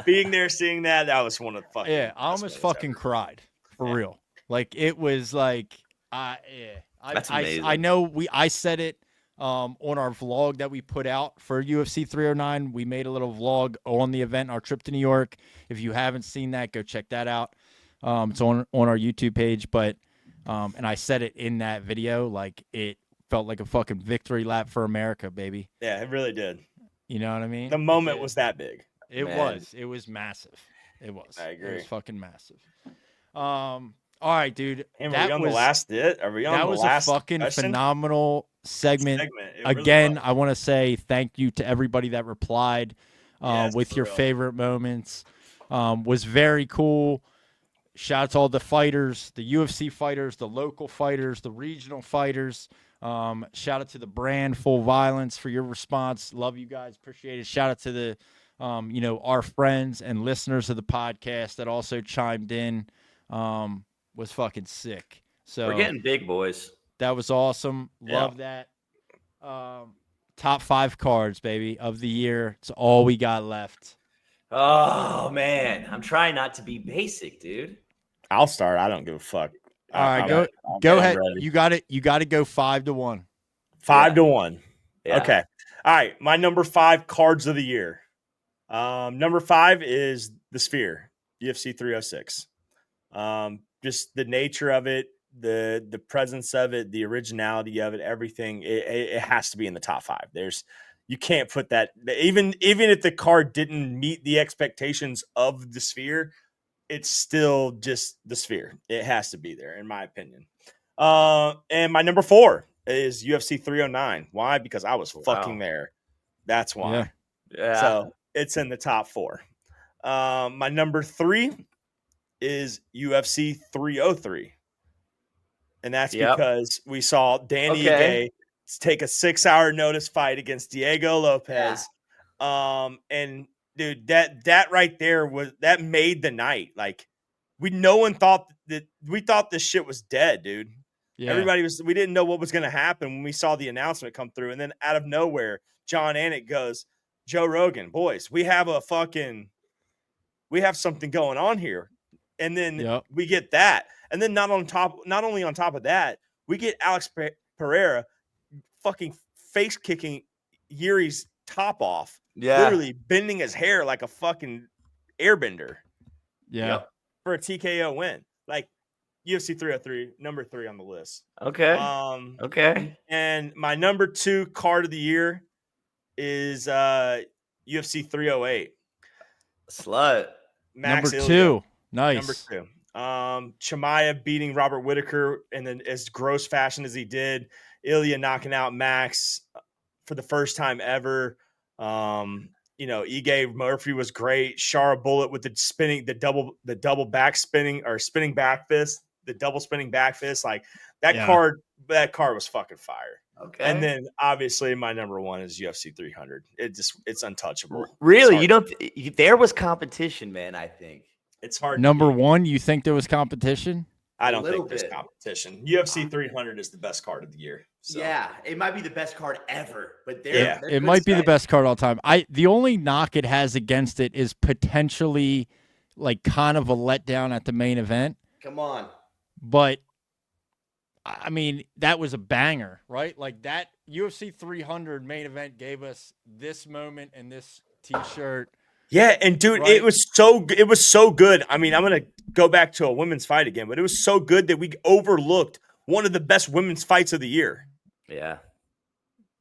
Being there, seeing that was one of the fucking. Yeah, I almost fucking cried for real. Like, it was like, That's amazing. I know I said it on our vlog that we put out for UFC 309. We made a little vlog on the event, our trip to New York. If you haven't seen that, go check that out. It's on our YouTube page, but and I said it in that video, like, it felt like a fucking victory lap for America, baby. Yeah, it really did. You know what I mean? The moment was that big. It was massive. It was. I agree. It was fucking massive. All right, dude. And are we on the last bit? Are we on that the was last a fucking question? phenomenal segment. Really Again, was. I want to say thank you to everybody that replied with your real. favorite moments. Was very cool. Shout out to all the fighters, the UFC fighters, the local fighters, the regional fighters. Shout out to the brand Full Violence for your response. Love you guys. Appreciate it. Shout out to the, our friends and listeners of the podcast that also chimed in. Was fucking sick. So we're getting big, boys. That was awesome. Love that. Top 5 cards, baby, of the year. It's all we got left. Oh man, I'm trying not to be basic, dude. I'll start. I don't give a fuck. All right, I'm go ready. go I'm ahead. ready. You got it. You got to go 5-1. 5-1. Yeah. Okay. All right. My number 5 cards of the year. Number 5 is the Sphere, UFC 306. Just the nature of it, the presence of it, the originality of it, everything. It has to be in the top 5. You can't put that, even if the card didn't meet the expectations of the Sphere, it's still just the Sphere. It has to be there, in my opinion. And my number 4 is UFC 309. Why? Because I was fucking there. That's why. Yeah. So it's in the top 4. My number 3 is UFC 303. And that's Yep. because we saw Danny Okay. Ige take a 6-hour notice fight against Diego Lopez. And dude, that right there that made the night. Like we thought this shit was dead, dude. Yeah. We didn't know what was going to happen when we saw the announcement come through. And then out of nowhere, John Anik goes, Joe Rogan, boys, we have something going on here. And then we get that. And then not only on top of that, we get Alex Pereira fucking face kicking Yuri's top off, literally bending his hair like a fucking airbender. Yeah. For a TKO win. Like UFC 303, number 3 on the list. Okay. Okay. And my number 2 card of the year is UFC 308. Slut. Max Number Ilya. 2. Nice. Number 2. Chimaev beating Robert Whittaker in as gross fashion as he did. Ilya knocking out Max for the first time ever. Ige Murphy was great. Shara Bullet with the double back spinning or spinning back fist, the double spinning back fist. Like that card was fucking fire. Okay. And then obviously my number 1 is UFC 300. It's untouchable. Really? There was competition, man, I think. It's hard. Number 1, you think there was competition? I don't think there's competition. UFC 300 is the best card of the year. So. Yeah, it might be the best card ever, but it might be the best card all time. The only knock it has against it is potentially like kind of a letdown at the main event. Come on. But I mean, that was a banger, right? Like that UFC 300 main event gave us this moment and this t-shirt. Yeah, and dude, right? it was so good. I mean, I'm gonna go back to a women's fight again, but it was so good that we overlooked one of the best women's fights of the year. Yeah.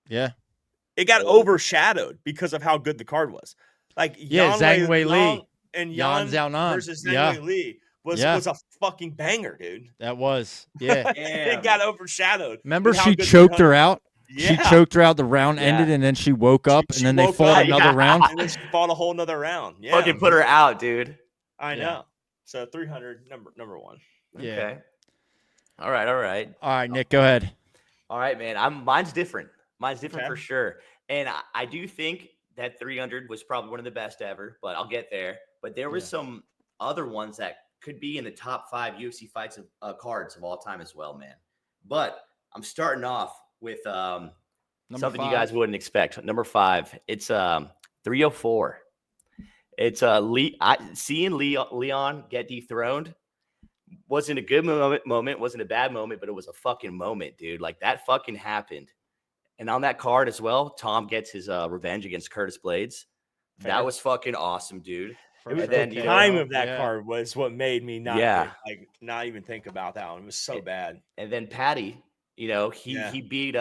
Yeah. It got overshadowed because of how good the card was. Like Zhang Wei Li and Yan Xiaonan versus Zhang Wei Li was a fucking banger, dude. That was. Yeah. It got overshadowed. Remember she choked her out? Yeah. She choked her out, the round ended, and then she woke up, and then they fought another round. And then she fought a whole nother round. Yeah. Fucking put her out, dude. I know. So 300, number 1. Yeah. Okay. All right. All right, Nick, go ahead. All right, man. Mine's different. Mine's different for sure. And I do think that 300 was probably one of the best ever, but I'll get there. But there was some other ones that could be in the top 5 UFC fights of cards of all time as well, man. But I'm starting off with something 5. you guys wouldn't expect. Number 5. It's 304. It's seeing Leon get dethroned wasn't a good moment, wasn't a bad moment, but it was a fucking moment, dude. Like that fucking happened. And on that card as well, Tom gets his revenge against Curtis Blades. That was fucking awesome, dude. And then the time of that card was what made me not even think about that one. It was so bad. And then Patty, he beat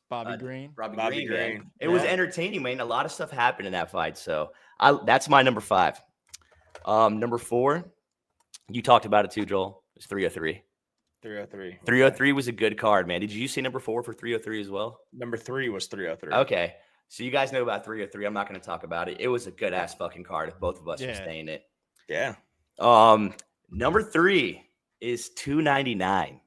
Bobby Green. Bobby Green. It was entertaining, man. A lot of stuff happened in that fight. So that's my number 5. Number 4, you talked about it too, Joel. It's 303. 303. 303 was a good card, man. Did you see number 4 for 303 as well? Number 3 was 303. Okay. So you guys know about 303. I'm not going to talk about it. It was a good ass fucking card if both of us were staying it. Yeah. Number 3 is 299.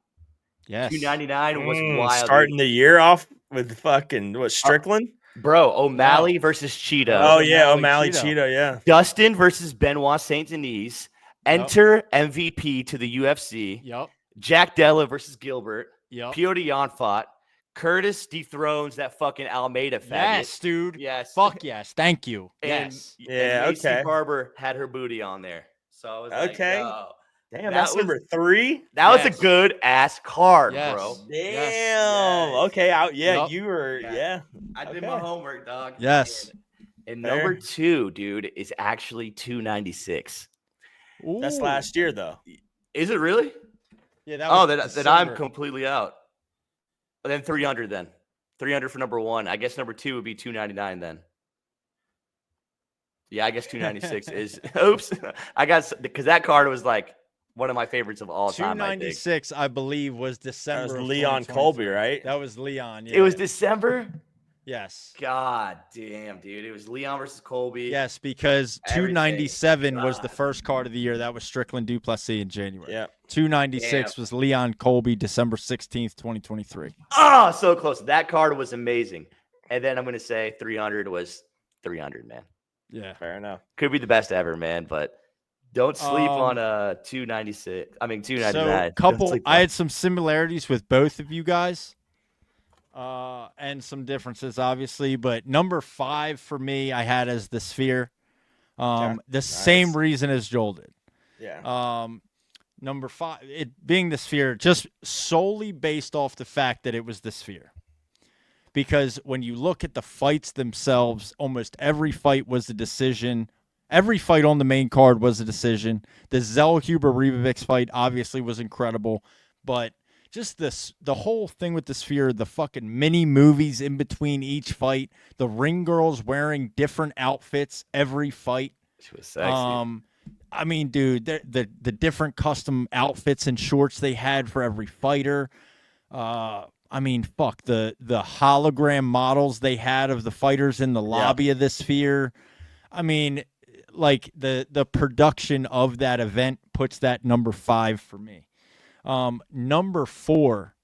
Yes. 299 was wild. Starting the year off with fucking Strickland? Bro, O'Malley versus Cheeto. Oh, yeah. O'Malley Cheeto, yeah. Dustin versus Benoit Saint Denis. Enter MVP to the UFC. Yep. Jack Della versus Gilbert. Yep. Piotr Jan fought. Curtis dethrones that fucking Almeida faggot. Yes, dude. Yes. Fuck yes. Thank you. And, yes. and Lacey Barber had her booty on there. So I was like, oh. Damn, That that's was- number 3. That was Yes. a good ass card, Yes. bro. Damn. Yes. Okay. Yup. You were. Yeah. Yeah. I did Okay. my homework, dog. Yes. And Fair. number 2, dude, is actually 296. That's Ooh. last year though. Is it really? Yeah, that Oh, was then I'm December. completely out. But then 300 then. 300 for number 1. I guess number 2 would be 299 then. Yeah, I guess 296 is. Oops. I got because that card was like one of my favorites of all time. I think 296, I believe, was December. That was of Leon 2023. Colby, right? That was Leon. Yeah. it was December. Yes. God damn, dude! It was Leon versus Colby. Yes, because Everything. 297 was the God. first card of the year. That was Strickland Duplessis in January. Yeah. 296 was Leon Colby, December 16th, 2023. Oh, so close. That card was amazing. And then I'm gonna say 300 was 300, man. Yeah. Fair enough. Could be the best ever, man. But don't sleep on 296. I mean 299. So, I had some similarities with both of you guys. And some differences, obviously, but number 5 for me, I had as the Sphere. The same reason as Joel did. Yeah. Number 5, it being the Sphere, just solely based off the fact that it was the Sphere. Because when you look at the fights themselves, almost every fight was a decision. Every fight on the main card was a decision. The Zellhuber-Ribovics fight obviously was incredible, but just the whole thing with the Sphere, the fucking mini movies in between each fight, the ring girls wearing different outfits every fight. She was sexy. I mean, dude, the different custom outfits and shorts they had for every fighter. I mean, fuck, the hologram models they had of the fighters in the lobby of the Sphere. I mean, like the production of that event puts that number 5 for me. Number 4,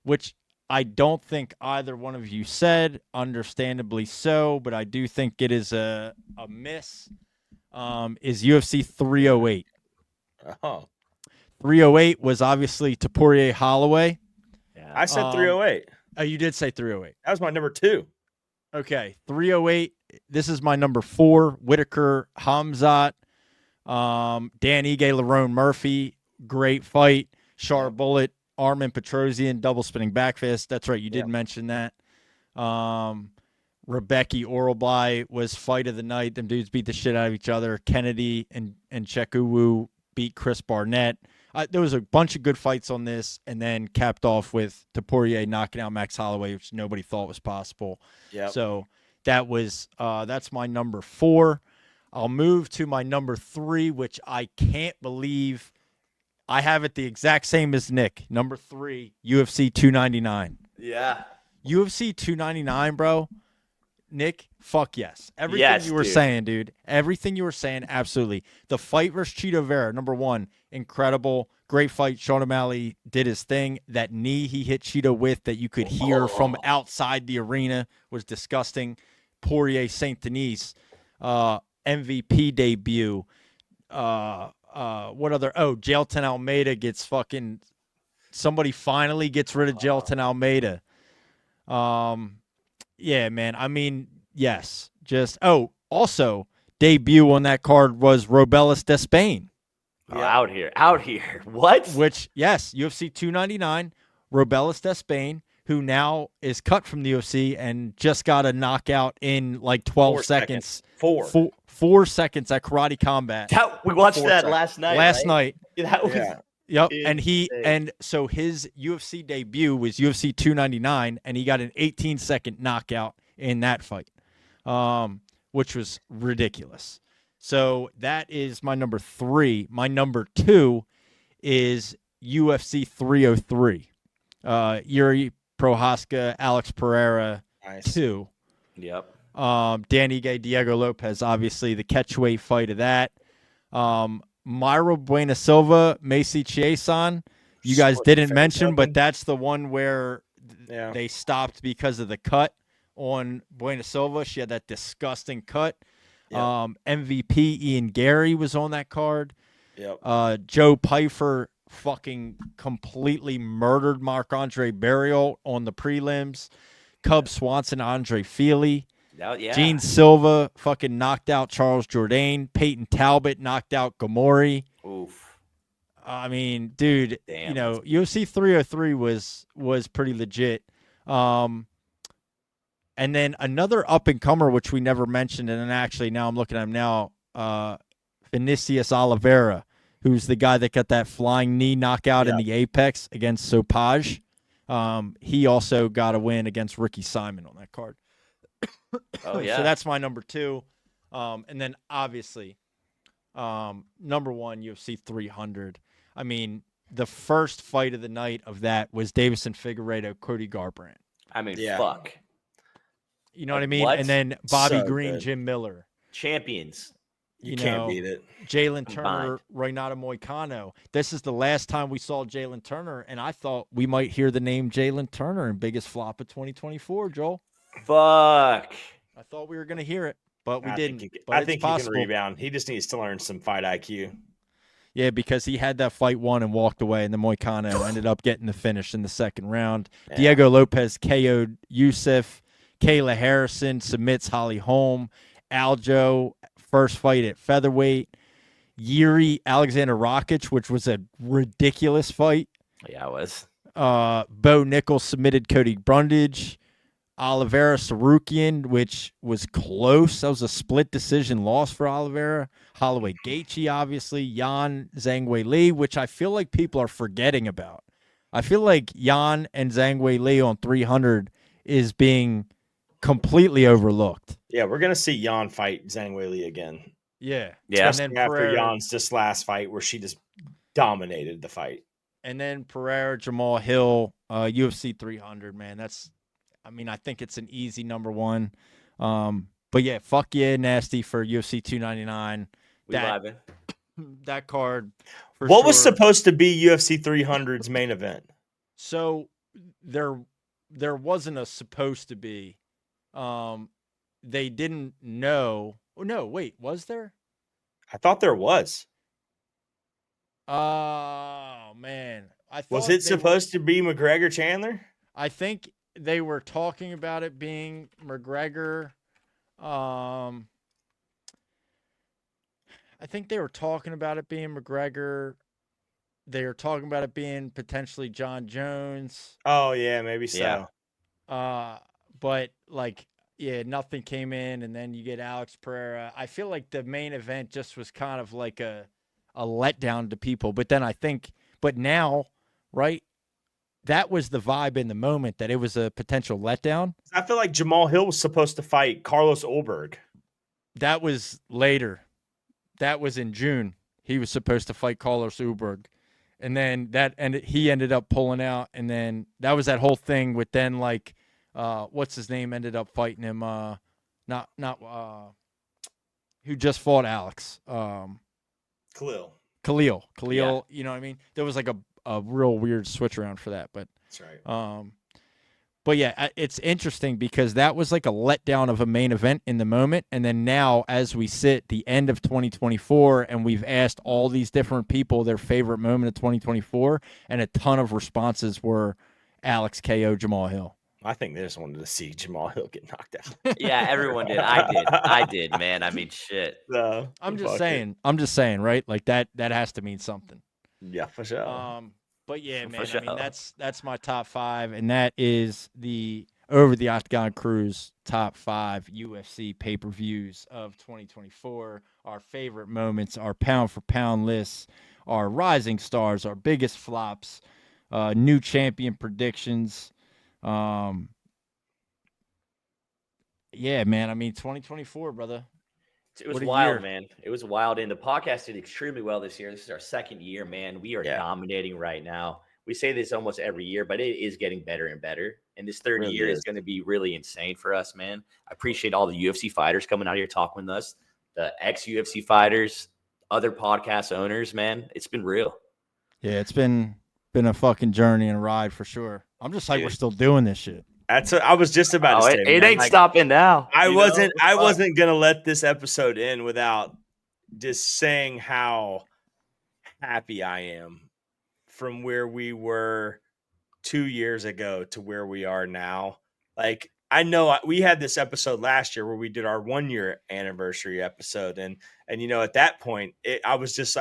which I don't think either one of you said, understandably so, but I do think it is a miss, is UFC 308. Oh. 308 was obviously Topuria Holloway. Yeah. I said 308. Oh, you did say 308. That was my number 2. Okay, 308. This is my number 4. Whitaker, Hamzat, Dan Ige, Lerone Murphy. Great fight. Char Bullet, Armin Petrosian, double spinning back fist. That's right. You did mention that. Rebecca Oralby was fight of the night. Them dudes beat the shit out of each other. Kennedy and Chekuwu beat Chris Barnett. There was a bunch of good fights on this, and then capped off with Topuria knocking out Max Holloway, which nobody thought was possible. Yeah. So that was that's my number 4. I'll move to my number 3, which I can't believe I have it the exact same as Nick. Number 3, UFC 299. Yeah. UFC 299, bro. Nick, fuck yes. Everything you were saying, dude. Everything you were saying, absolutely. The fight versus Chito Vera, number 1, incredible. Great fight. Sean O'Malley did his thing. That knee he hit Chito with that you could hear from outside the arena was disgusting. Poirier St. Denis, MVP debut. What other? Oh, Jailton Almeida gets fucking. Somebody finally gets rid of Jailton Almeida. Yeah, man. I mean, yes. Also debut on that card was Robelis Despain. Oh, out here. What? Which, yes, UFC 299, Robelis Despain, who now is cut from the UFC and just got a knockout in like 12 seconds. 4 seconds at Karate Combat. We watched that last night. Last night. That was Yep. insane. And so his UFC debut was UFC 299, and he got an 18-second knockout in that fight, which was ridiculous. So that is my number 3. My number 2 is UFC 303. Yuri Prohaska, Alex Pereira, 2. Yep. Danny Gay, Diego Lopez, obviously the catchweight fight of that. Myro Buena Silva, Macy Chiason. You guys didn't mention, but that's the one where they stopped because of the cut on Buena Silva. She had that disgusting cut. MVP Ian Gary was on that card. Joe Pfeiffer fucking completely murdered Marc-Andre Barriault on the prelims. Cub Swanson, Andre Feely. Gene Silva fucking knocked out Charles Jourdain. Peyton Talbot knocked out Gamori. Oof. I mean, dude, Damn, UFC 303 was pretty legit. And then another up and comer, which we never mentioned, and then actually now I'm looking at him now, Vinicius Oliveira, who's the guy that got that flying knee knockout in the Apex against Sopaj. He also got a win against Ricky Simon on that card. Oh yeah. So that's my number 2. And then obviously, number 1, UFC 300. I mean, the first fight of the night of that was Davison Figueiredo, Cody Garbrandt. I mean, Yeah. fuck. You know Like, what I mean? what? And then Bobby So Green, good. Jim Miller. Champions. You can't beat it. Jalen Combined. Turner, Renato Moicano. This is the last time we saw Jalen Turner, and I thought we might hear the name Jalen Turner in biggest flop of 2024, Joel. Fuck. I thought we were going to hear it, but we didn't. Think but I it's think he possible. can rebound. He just needs to learn some fight IQ. Yeah, because he had that fight won and walked away, and then Moicano ended up getting the finish in the second round. Yeah. Diego Lopez KO'd Youssef. Kayla Harrison submits Holly Holm. Aljo, first fight at featherweight. Yuri Alexander Rakic, which was a ridiculous fight. Yeah, it was. Bo Nichols submitted Cody Brundage. Oliveira Sarukian, which was close. That was a split decision loss for Oliveira. Holloway Gaethje, obviously. Yan Zhangwei Li, which I feel like people are forgetting about. I feel like Yan and Zhangwei Li on 300 is being completely overlooked. Yeah, we're gonna see Jan fight Zhang Weili again. Yeah. Yeah. And then After Pereira, Jan's just last fight where she just dominated the fight. and then Pereira, Jamal Hill, UFC 300, man. I think it's an easy number 1. But yeah, fuck yeah, nasty for UFC 299. We vibing. That card. For What was sure. supposed to be UFC 300's main event? So there wasn't a supposed to be. They didn't know. Oh no, wait, was there? I thought there was. Oh man, Was it supposed to be McGregor Chandler? I think they were talking about it being McGregor. I think they were talking about it being McGregor. They were talking about it being potentially John Jones. Oh yeah, maybe so. Yeah. But like, yeah, nothing came in, and then you get Alex Pereira. I feel like the main event just was kind of like a letdown to people. But then but now, right? That was the vibe in the moment, that it was a potential letdown. I feel like Jamal Hill was supposed to fight Carlos Ulberg. That was later. That was in June. He was supposed to fight Carlos Ulberg. And then he ended up pulling out. And then that was that whole thing with then like, what's his name ended up fighting him. Who just fought Alex. Khalil. Khalil. Yeah. You know what I mean? There was like a real weird switch around for that. But That's right. But yeah, it's interesting because that was like a letdown of a main event in the moment. And then now, as we sit the end of 2024, and we've asked all these different people their favorite moment of 2024, and a ton of responses were Alex KO Jamal Hill. I think they just wanted to see Jamal Hill get knocked out. Yeah, everyone did. I did, man. I mean, shit. So, I'm just fuck saying, right? Like that has to mean something. it. Yeah, for sure. But yeah, man, For I mean, sure. that's my top 5, and that is the Over the Octagon Crew's top 5 UFC pay-per-views of 2024. Our favorite moments, our pound for pound lists, our rising stars, our biggest flops, new champion predictions. Yeah, man. I mean, 2024, brother. It was What a wild, year. man. It was wild. And the podcast did extremely well this year. This is our second year, man. We are Yeah. dominating right now. We say this almost every year, but it is getting better and better. And this third Really year is is. going to be really insane for us, man. I appreciate all the UFC fighters coming out here talking with us, the ex-UFC fighters, other podcast owners, man. It's been real. Yeah, it's been a fucking journey and a ride for sure. I'm just like, we're Dude. still doing this shit. That's what I was just about to say. it man. ain't Like, stopping now. I you know? wasn't gonna let this episode end without just saying how happy I am from where we were 2 years ago to where we are now. Like, I know we had this episode last year where we did our 1 year anniversary episode. And at that point, I was just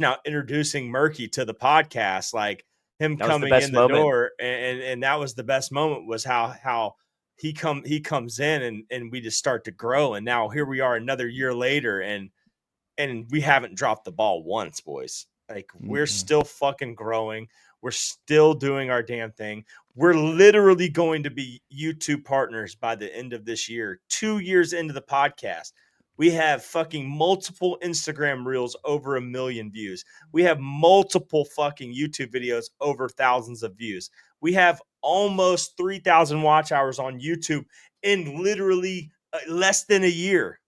now introducing Murky to the podcast, like him That was the coming best in the moment. door. And that was the best moment, was how he comes in and we just start to grow. And now here we are another year later, and we haven't dropped the ball once, boys. Like, we're still fucking growing. We're still doing our damn thing. We're literally going to be YouTube partners by the end of this year. 2 years into the podcast, we have fucking multiple Instagram reels over 1 million views. We have multiple fucking YouTube videos over thousands of views. We have almost 3,000 watch hours on YouTube in literally less than a year.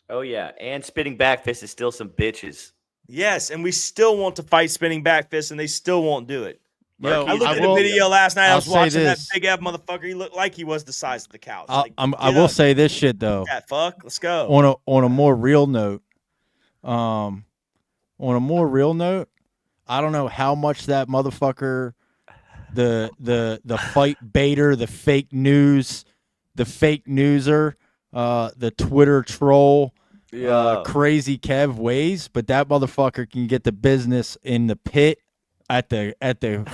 Oh yeah, and Spitting Backfist is still some bitches. Yes, and we still want to fight Spinning Back Fist, and they still won't do it. Yo, I looked I at will- a video last night. I I'll was say watching this. that big F motherfucker. He looked like he was the size of the couch. I Get will up, say this shit though. fat fuck. Let's go. On a more real note, I don't know how much that motherfucker, the fight baiter, the fake news, the fake newser, the Twitter troll, crazy Kev weighs, but that motherfucker can get the business in the pit at the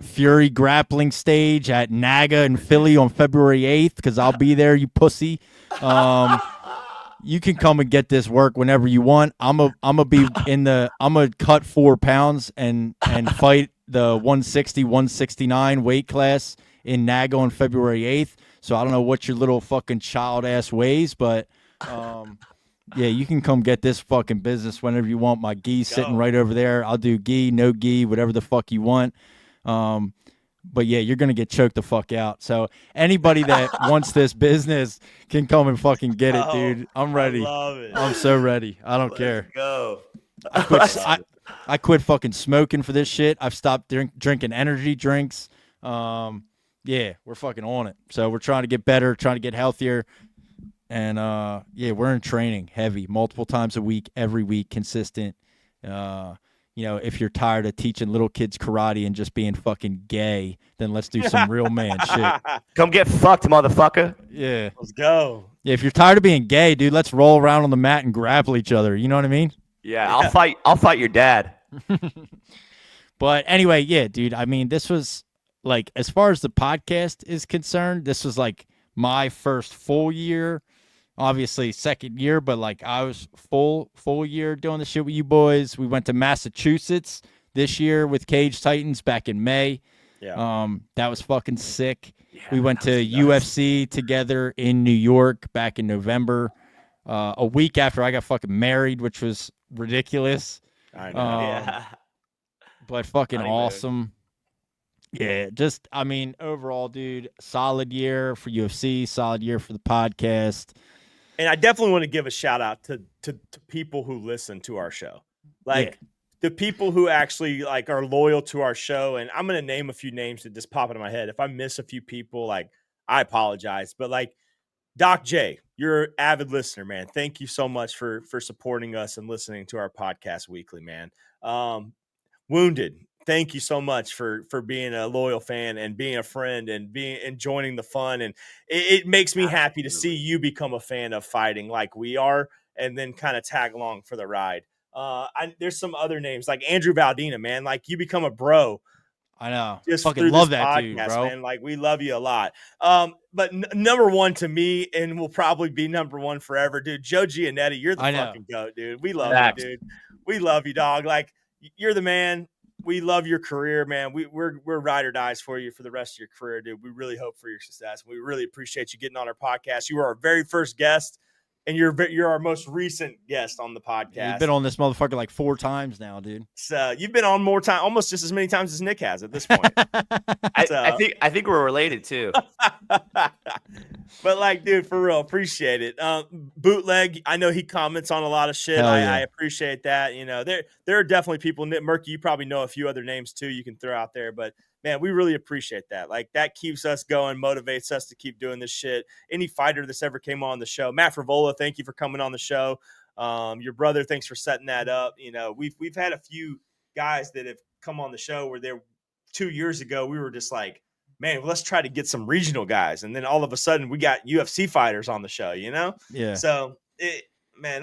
Fury grappling stage at NAGA in Philly on February 8th, because I'll be there, you pussy. You can come and get this work whenever you want. I'm gonna cut 4 pounds and fight the 160, 169 weight class in NAGA on February 8th. So I don't know what your little fucking child ass weighs, but yeah, you can come get this fucking business whenever you want. My gi's sitting right over there. I'll do gi, no gi, whatever the fuck you want. But yeah, you're gonna get choked the fuck out. So anybody that wants this business can come and fucking get it, dude. I'm ready. I love it. I'm so ready. I don't care. Go. I quit fucking smoking for this shit. I've stopped drinking energy drinks. Yeah, we're fucking on it. So we're trying to get better, trying to get healthier. And yeah, we're in training heavy, multiple times a week, every week, consistent. If you're tired of teaching little kids karate and just being fucking gay, then let's do some real man shit. Come get fucked, motherfucker. Yeah. Let's go. Yeah, if you're tired of being gay, dude, let's roll around on the mat and grapple each other. You know what I mean? Yeah, I'll fight your dad. But anyway, yeah, dude, I mean, this was like, as far as the podcast is concerned, this was like my first full year. Obviously second year, but like I was full year doing the shit with you boys. We went to Massachusetts this year with Cage Titans back in May. Yeah. That was fucking sick. Yeah, we went to UFC together in New York back in November, a week after I got fucking married, which was ridiculous. I know. Yeah. But fucking Honeymoon. awesome. Yeah, just, I mean, overall, dude, solid year for UFC, solid year for the podcast. And I definitely want to give a shout out to people who listen to our show. Like, the people who actually like are loyal to our show. And I'm going to name a few names that just pop into my head. If I miss a few people, like, I apologize. But like Doc J, you're an avid listener, man. Thank you so much for supporting us and listening to our podcast weekly, man. Wounded, thank you so much for being a loyal fan and being a friend and joining the fun. And it makes me happy to see you become a fan of fighting like we are, and then kind of tag along for the ride. There's some other names like Andrew Valdina, man. Like, you become a bro. I know. Just fucking through love this that podcast, dude, bro. man. Like, we love you a lot. But number one to me, and will probably be number one forever, dude. Joe Giannetti, you're the fucking goat, dude. We love you, dude. We love you, dog. Like, you're the man. We love your career, man. We're ride or dies for you for the rest of your career, dude. We really hope for your success. We really appreciate you getting on our podcast. You were our very first guest, and you're our most recent guest on the podcast. You've been on this motherfucker like 4 times now, dude. So you've been on more time, almost just as many times as Nick has at this point. I think we're related too. But like, dude, for real, appreciate it. Bootleg, I know he comments on a lot of shit. Hell yeah. I appreciate that. You know, there are definitely people. Nick Murky, you probably know a few other names too you can throw out there, but man, we really appreciate that. Like, that keeps us going, motivates us to keep doing this shit. Any fighter that's ever came on the show, Matt Frivola, thank you for coming on the show. Your brother, thanks for setting that up. You know, we've had a few guys that have come on the show where they're 2 years ago. We were just like, man, let's try to get some regional guys. And then all of a sudden we got UFC fighters on the show, you know? Yeah. So it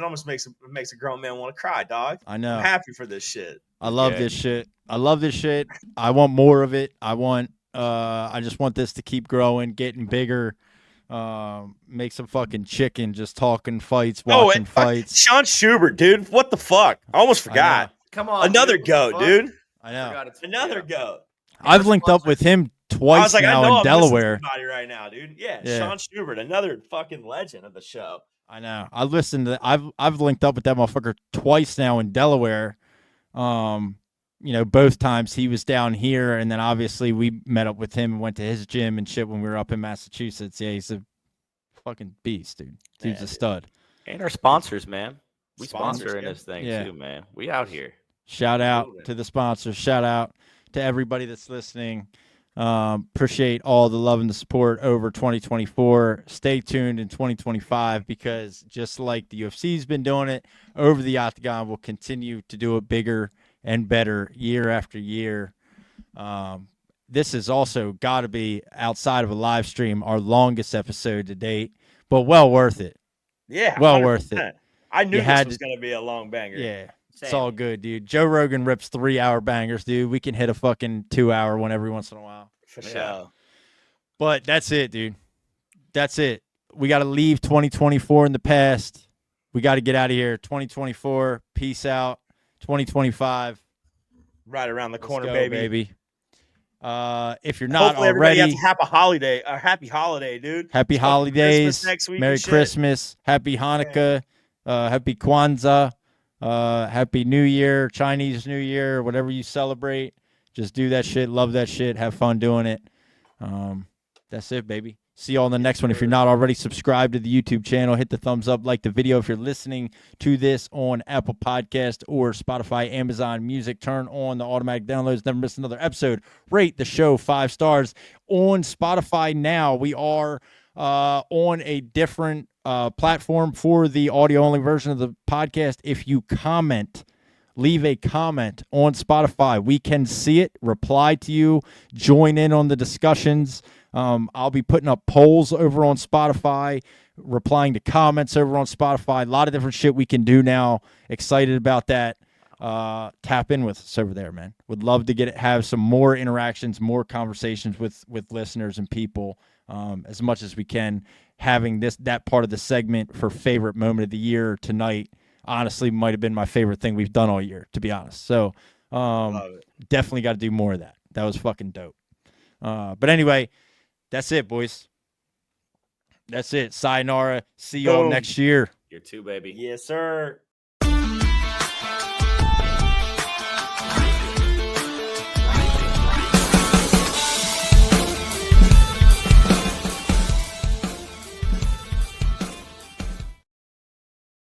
almost makes a grown man want to cry, dog. I know. I'm happy for this shit. I love this shit. I love this shit. I want more of it. I just want this to keep growing, getting bigger. Make some fucking chicken, just talking fights, watching fights. Sean Schubert, dude. What the fuck? I almost forgot. Come on. Another dude. goat, dude. I know. Another goat. I've linked up with him twice now in Delaware. Somebody right now, dude. Yeah, Yeah. Sean Schubert, another fucking legend of the show. I know. I've linked up with that motherfucker twice now in Delaware. Both times he was down here, and then obviously we met up with him and went to his gym and shit when we were up in Massachusetts. Yeah, he's a fucking beast, dude. Dude's a stud. And our sponsors, man. We Sponsors, sponsor in this thing too, man. We out here. Shout out to the sponsors. Shout out to everybody that's listening. Appreciate all the love and the support over 2024. Stay tuned in 2025 because just like the UFC's been doing it, over the Octagon will continue to do it bigger and better year after year. This has also got to be, outside of a live stream, our longest episode to date, but well worth it. Yeah, well 100%. worth it. I knew this was going to be a long banger. Yeah. It's all good, dude. Joe Rogan rips 3-hour bangers, dude. We can hit a fucking 2-hour one every once in a while. For sure. But that's it, dude. That's it. We got to leave 2024 in the past. We got to get out of here. 2024, peace out. 2025. Right around the corner, go, baby. If you're not Hopefully already, everybody has a happy holiday, dude. happy It's holidays. Christmas next week Merry and shit. Christmas. Happy Hanukkah. Happy Kwanzaa. Happy New Year, Chinese New Year, whatever you celebrate. Just do that shit. Love that shit. Have fun doing it. That's it, baby. See you all in the next one. If you're not already subscribed to the YouTube channel, hit the thumbs up, like the video. If you're listening to this on Apple Podcast or Spotify, Amazon Music, turn on the automatic downloads. Never miss another episode. Rate the show 5 stars. On Spotify now, we are on a different platform for the audio-only version of the podcast. If you comment, leave a comment on Spotify, we can see it, reply to you, join in on the discussions. I'll be putting up polls over on Spotify, replying to comments over on Spotify. A lot of different shit we can do now. Excited about that. Tap in with us over there, man. Would love to have some more interactions, more conversations with listeners and people as much as we can. Having that part of the segment for favorite moment of the year tonight, honestly, might have been my favorite thing we've done all year, to be honest. So definitely got to do more of that. That was fucking dope. But anyway, that's it, boys. That's it. Sayonara. See y'all next year. You're too, baby. Yes, sir.